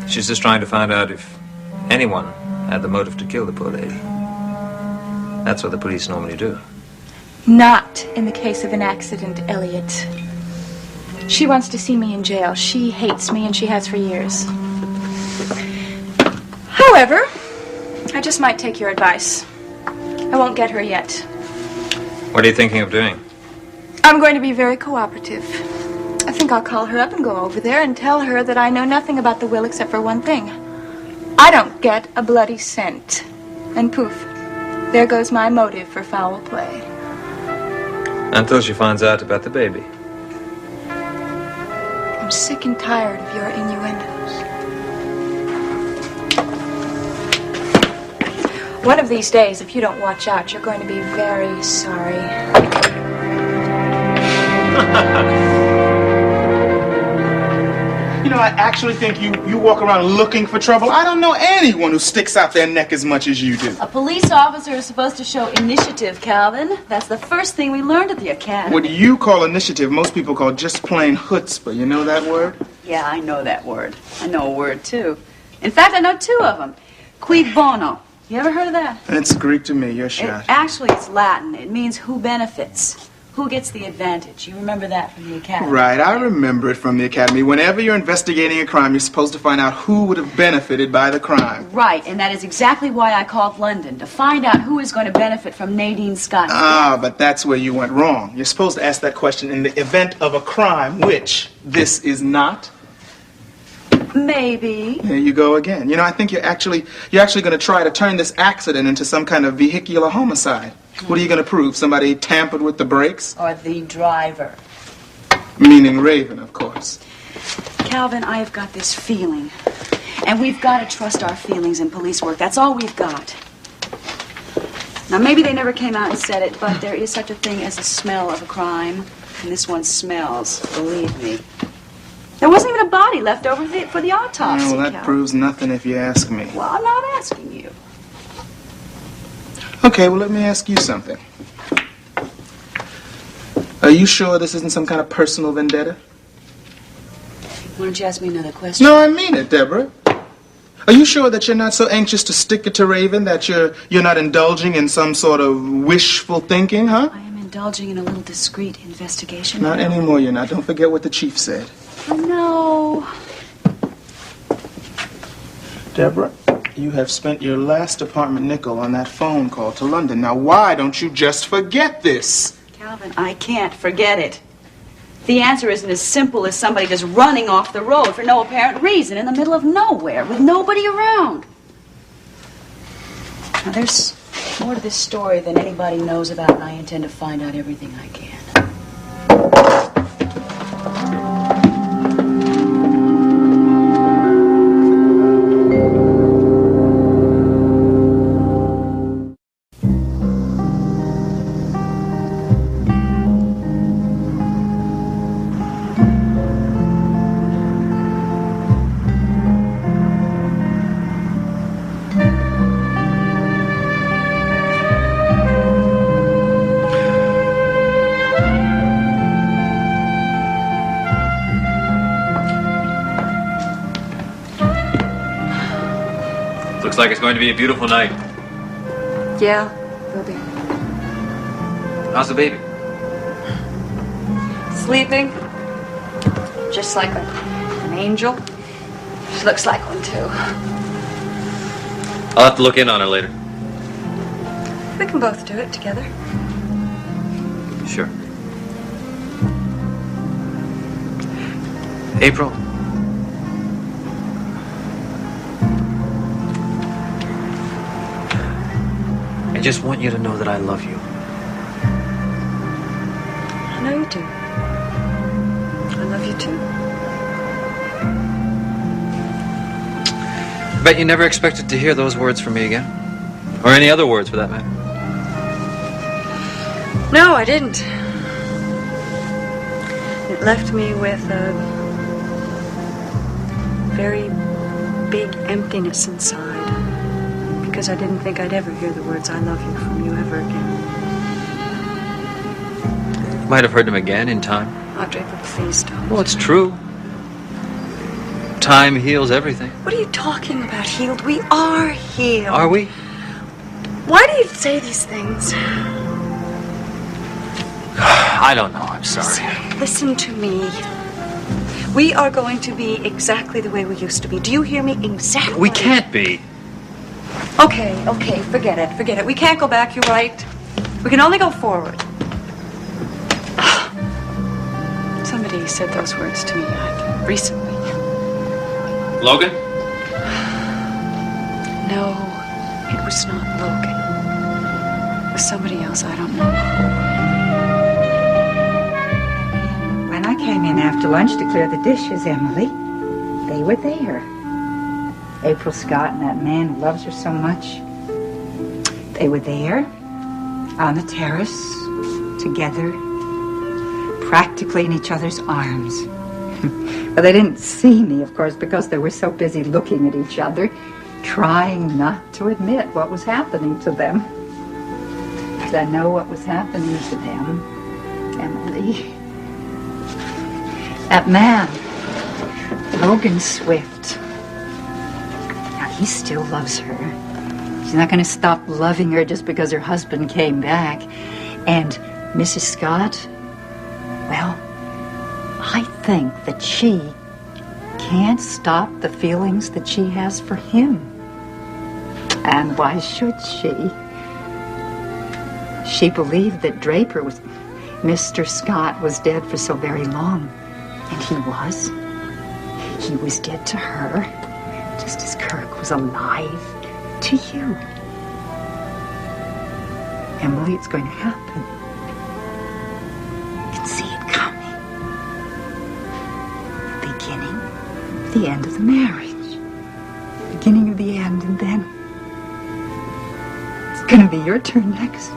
S16: She's just trying to find out if anyone had the motive to kill the poor lady. That's what the police normally do.
S14: Not in the case of an accident, Elliot. She wants to see me in jail. She hates me, and she has for years. However, I just might take your advice. I won't get her yet.
S16: What are you thinking of doing?
S14: I'm going to be very cooperative. I think I'll call her up and go over there and tell her that I know nothing about the will except for one thing. I don't get a bloody cent. And poof, there goes my motive for foul play.
S16: Until she finds out about the baby.
S14: I'm sick and tired of your innuendos. One of these days, if you don't watch out, you're going to be very sorry.
S10: You know, I actually think you walk around looking for trouble. I don't know anyone who sticks out their neck as much as you do.
S9: A police officer is supposed to show initiative, Calvin. That's the first thing we learned at the academy.
S10: What you call initiative, most people call just plain chutzpah. You know that word?
S3: Yeah, I know that word. I know a word, too. In fact, I know 2 of them. Qui bono. You ever heard of that?
S10: It's Greek to me. You're shot.
S3: Actually, it's Latin. It means who benefits. Who gets the advantage? You remember that from the academy?
S10: Right, I remember it from the academy. Whenever you're investigating a crime, you're supposed to find out who would have benefited by the crime.
S3: Right, and that is exactly why I called London, to find out who is going to benefit from Nadine Scott's death.
S10: But that's where you went wrong. You're supposed to ask that question in the event of a crime, which this is not.
S3: Maybe.
S10: There you go again. You know, I think you're actually going to try to turn this accident into some kind of vehicular homicide. What are you going to prove? Somebody tampered with the brakes?
S3: Or the driver.
S10: Meaning Raven, of course.
S3: Calvin, I have got this feeling. And we've got to trust our feelings in police work. That's all we've got. Now, maybe they never came out and said it, but there is such a thing as a smell of a crime. And this one smells, believe me. There wasn't even a body left over for the autopsy.
S10: Well, that
S3: Calvin.
S10: proves nothing if you ask me.
S3: Well, I'm not asking you.
S10: Okay, well, let me ask you something. Are you sure this isn't some kind of personal vendetta?
S3: Why don't you ask me another question?
S10: No, I mean it, Deborah. Are you sure that you're not so anxious to stick it to Raven that you're not indulging in some sort of wishful thinking, huh?
S3: I am indulging in a little discreet investigation.
S10: Not anymore, you're not. Don't forget what the chief said.
S3: Oh, no.
S10: Deborah, you have spent your last apartment nickel on that phone call to London. Now, why don't you just forget this?
S3: Calvin, I can't forget it. The answer isn't as simple as somebody just running off the road for no apparent reason in the middle of nowhere with nobody around. Now, there's more to this story than anybody knows about, and I intend to find out everything I can.
S16: Looks like it's going to be a beautiful night.
S19: Yeah, will be.
S16: How's the baby?
S19: Sleeping. Just like an angel. She looks like one, too.
S16: I'll have to look in on her later.
S19: We can both do it together.
S16: Sure. April. I just want you to know that I love you.
S19: I know you do. I love you, too.
S16: I bet you never expected to hear those words from me again. Or any other words, for that matter.
S19: No, I didn't. It left me with a very big emptiness inside. Because I didn't think I'd ever hear the words I love you from you ever again.
S16: You might have heard them again in time.
S19: Audrey, but please don't.
S16: Well, it's true. Time heals everything.
S19: What are you talking about, healed? We are healed.
S16: Are we?
S19: Why do you say these things?
S16: I don't know. I'm sorry.
S19: Listen to me. We are going to be exactly the way we used to be. Do you hear me? Exactly.
S16: We can't be.
S19: Okay, forget it. We can't go back, you're right. We can only go forward. Somebody said those words to me recently.
S16: Logan?
S19: No, it was not Logan. It was somebody else, I don't know.
S5: When I came in after lunch to clear the dishes, Emily, they were there. April Scott and that man who loves her so much. They were there on the terrace together, practically in each other's arms. But they didn't see me, of course, because they were so busy looking at each other, trying not to admit what was happening to them. Because I know what was happening to them, Emily. That man, Logan Swift. Now, he still loves her. She's not going to stop loving her just because her husband came back. And Mrs. Scott, well, I think that she can't stop the feelings that she has for him. And why should she? She believed that Draper was... Mr. Scott was dead for so very long. And he was. He was dead to her, just as Kirk was alive to you. Emily, it's going to happen. You can see it coming. The beginning of the end of the marriage. Beginning of the end, and then it's going to be your turn next.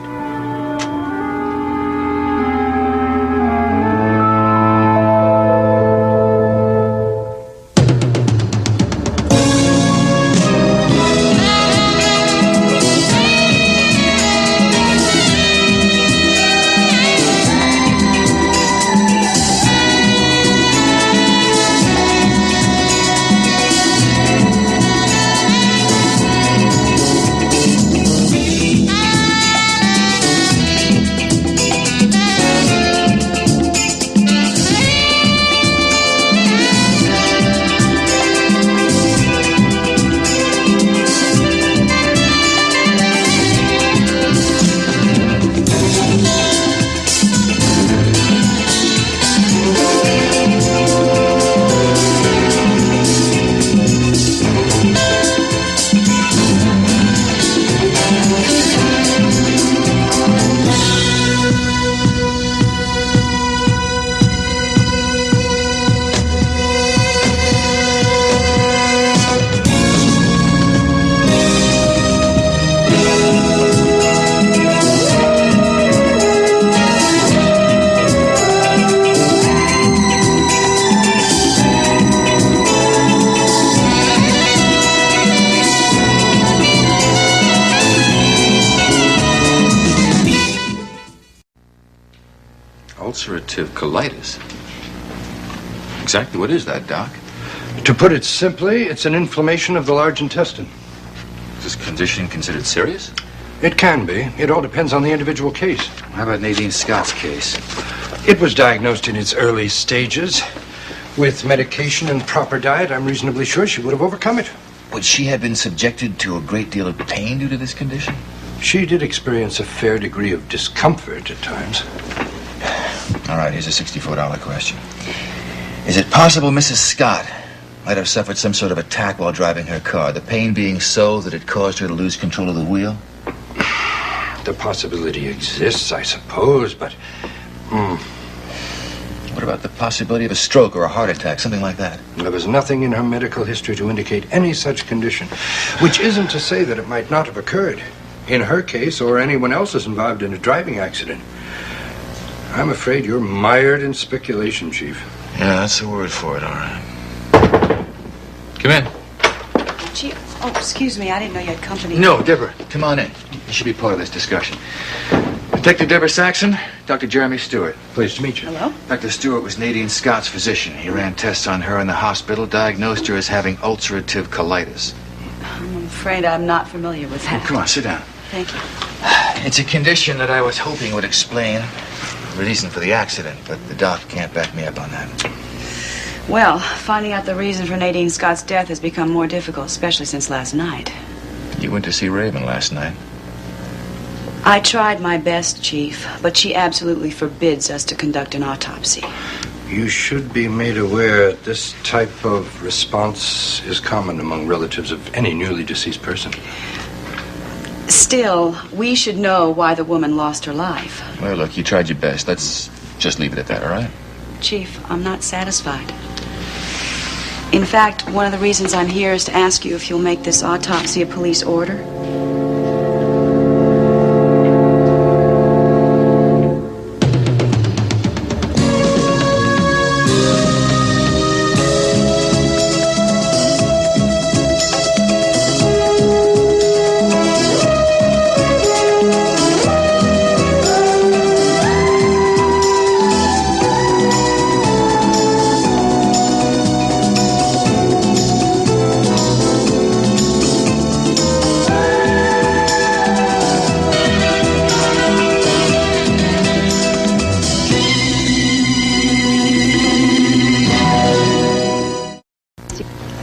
S1: Ulcerative colitis. Exactly what is that, Doc?
S2: To put it simply, it's an inflammation of the large intestine.
S1: Is this condition considered serious?
S2: It can be. It all depends on the individual case.
S1: How about Nadine Scott's case?
S2: It was diagnosed in its early stages. With medication and proper diet, I'm reasonably sure she would have overcome it.
S1: Would she have been subjected to a great deal of pain due to this condition?
S2: She did experience a fair degree of discomfort at times.
S1: All right, here's a $64 question. Is it possible Mrs. Scott might have suffered some sort of attack while driving her car, the pain being so that it caused her to lose control of the wheel?
S2: The possibility exists, I suppose, but...
S1: What about the possibility of a stroke or a heart attack, something like that?
S2: There was nothing in her medical history to indicate any such condition, which isn't to say that it might not have occurred in her case or anyone else's involved in a driving accident. I'm afraid you're mired in speculation, Chief.
S1: Yeah, that's the word for it, all right. Come in.
S3: Chief, oh, excuse me, I didn't know you had company.
S1: No, Deborah, come on in. You should be part of this discussion. Detective Deborah Saxon, Dr. Jeremy Stewart.
S2: Pleased to meet you.
S3: Hello?
S1: Dr. Stewart was Nadine Scott's physician. He ran tests on her in the hospital, diagnosed her as having ulcerative colitis.
S3: I'm afraid I'm not familiar with that.
S1: Oh, come on, sit down.
S3: Thank you.
S1: It's a condition that I was hoping would explain the reason for the accident, but the doc can't back me up on that.
S3: Well, finding out the reason for Nadine Scott's death has become more difficult, especially since last night.
S1: You went to see Raven last night.
S3: I tried my best, Chief, but she absolutely forbids us to conduct an autopsy.
S2: You should be made aware this type of response is common among relatives of any newly deceased person.
S3: Still, we should know why the woman lost her life.
S1: Well, look, you tried your best. Let's just leave it at that, all right?
S3: Chief, I'm not satisfied. In fact, one of the reasons I'm here is to ask you if you'll make this autopsy a police order.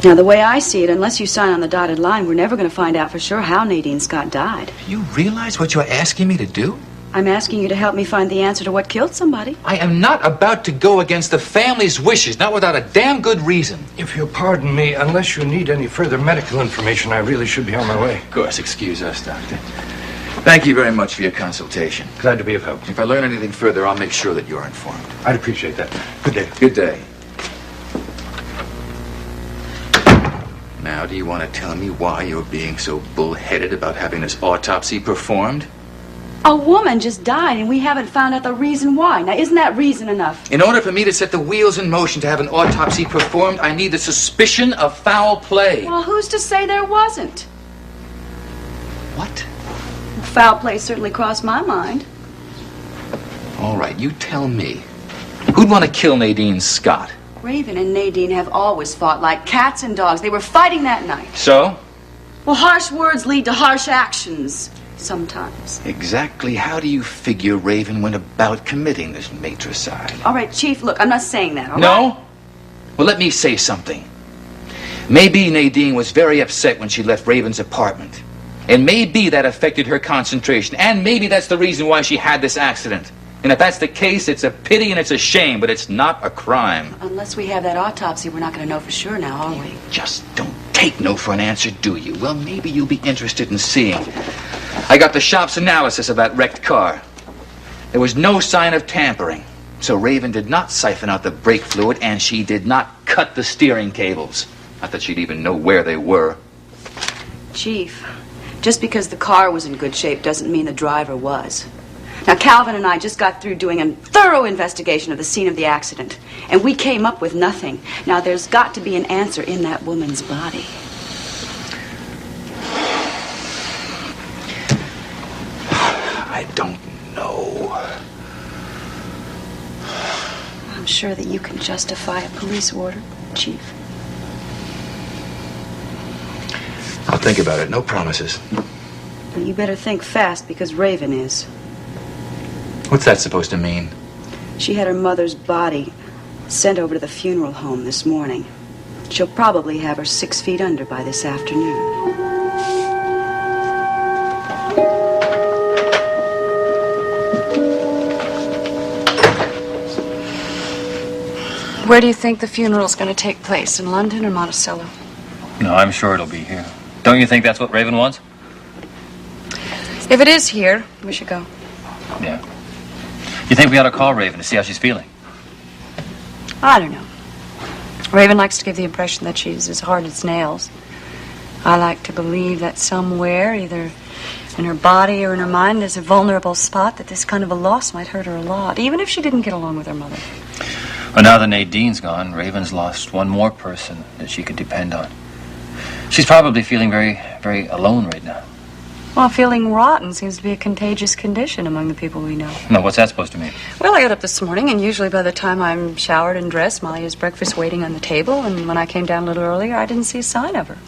S3: Now, the way I see it, unless you sign on the dotted line, we're never going to find out for sure how Nadine Scott died.
S1: You realize what you're asking me to do?
S3: I'm asking you to help me find the answer to what killed somebody.
S1: I am not about to go against the family's wishes, not without a damn good reason.
S2: If you'll pardon me, unless you need any further medical information, I really should be on my way.
S1: Of course, excuse us, Doctor. Thank you very much for your consultation.
S2: Glad to be of help.
S1: If I learn anything further, I'll make sure that you're informed.
S2: I'd appreciate that. Good day.
S1: Good day. Now, do you want to tell me why you're being so bullheaded about having this autopsy performed?
S3: A woman just died, and we haven't found out the reason why. Now, isn't that reason enough?
S1: In order for me to set the wheels in motion to have an autopsy performed, I need the suspicion of foul play.
S3: Well, who's to say there wasn't?
S1: What?
S3: Foul play certainly crossed my mind.
S1: All right, you tell me. Who'd want to kill Nadine Scott?
S3: Raven and Nadine have always fought like cats and dogs. They were fighting that night.
S1: So?
S3: Well, harsh words lead to harsh actions. Sometimes.
S1: Exactly how do you figure Raven went about committing this matricide?
S3: All right, Chief, look, I'm not saying that, all
S1: No?
S3: right?
S1: Well, let me say something. Maybe Nadine was very upset when she left Raven's apartment. And maybe that affected her concentration. And maybe that's the reason why she had this accident. And if that's the case, it's a pity and it's a shame, but it's not a crime.
S3: Unless we have that autopsy, we're not going to know for sure now, are we?
S1: Just don't take no for an answer, do you? Well, maybe you'll be interested in seeing. I got the shop's analysis of that wrecked car. There was no sign of tampering. So Raven did not siphon out the brake fluid, and she did not cut the steering cables. Not that she'd even know where they were.
S3: Chief, just because the car was in good shape doesn't mean the driver was. Now, Calvin and I just got through doing a thorough investigation of the scene of the accident, and we came up with nothing. Now, there's got to be an answer in that woman's body.
S1: I don't know.
S3: I'm sure that you can justify a police order, Chief.
S1: I'll think about it. No promises.
S3: But you better think fast, because Raven is.
S1: What's that supposed to mean?
S3: She had her mother's body sent over to the funeral home this morning. She'll probably have her 6 feet under by this afternoon.
S19: Where do you think the funeral's going to take place? In London or Monticello?
S4: No, I'm sure it'll be here. Don't you think that's what Raven wants?
S19: If it is here, we should go.
S4: Yeah. You think we ought to call Raven to see how she's feeling?
S19: I don't know. Raven likes to give the impression that she's as hard as nails. I like to believe that somewhere, either in her body or in her mind, there's a vulnerable spot that this kind of a loss might hurt her a lot, even if she didn't get along with her mother.
S4: Well, now that Nadine's gone, Raven's lost one more person that she could depend on. She's probably feeling very, very alone right now.
S19: Well, feeling rotten seems to be a contagious condition among the people we know.
S4: No, what's that supposed to mean?
S19: Well, I got up this morning, and usually by the time I'm showered and dressed, Molly has breakfast waiting on the table, and when I came down a little earlier, I didn't see a sign of her.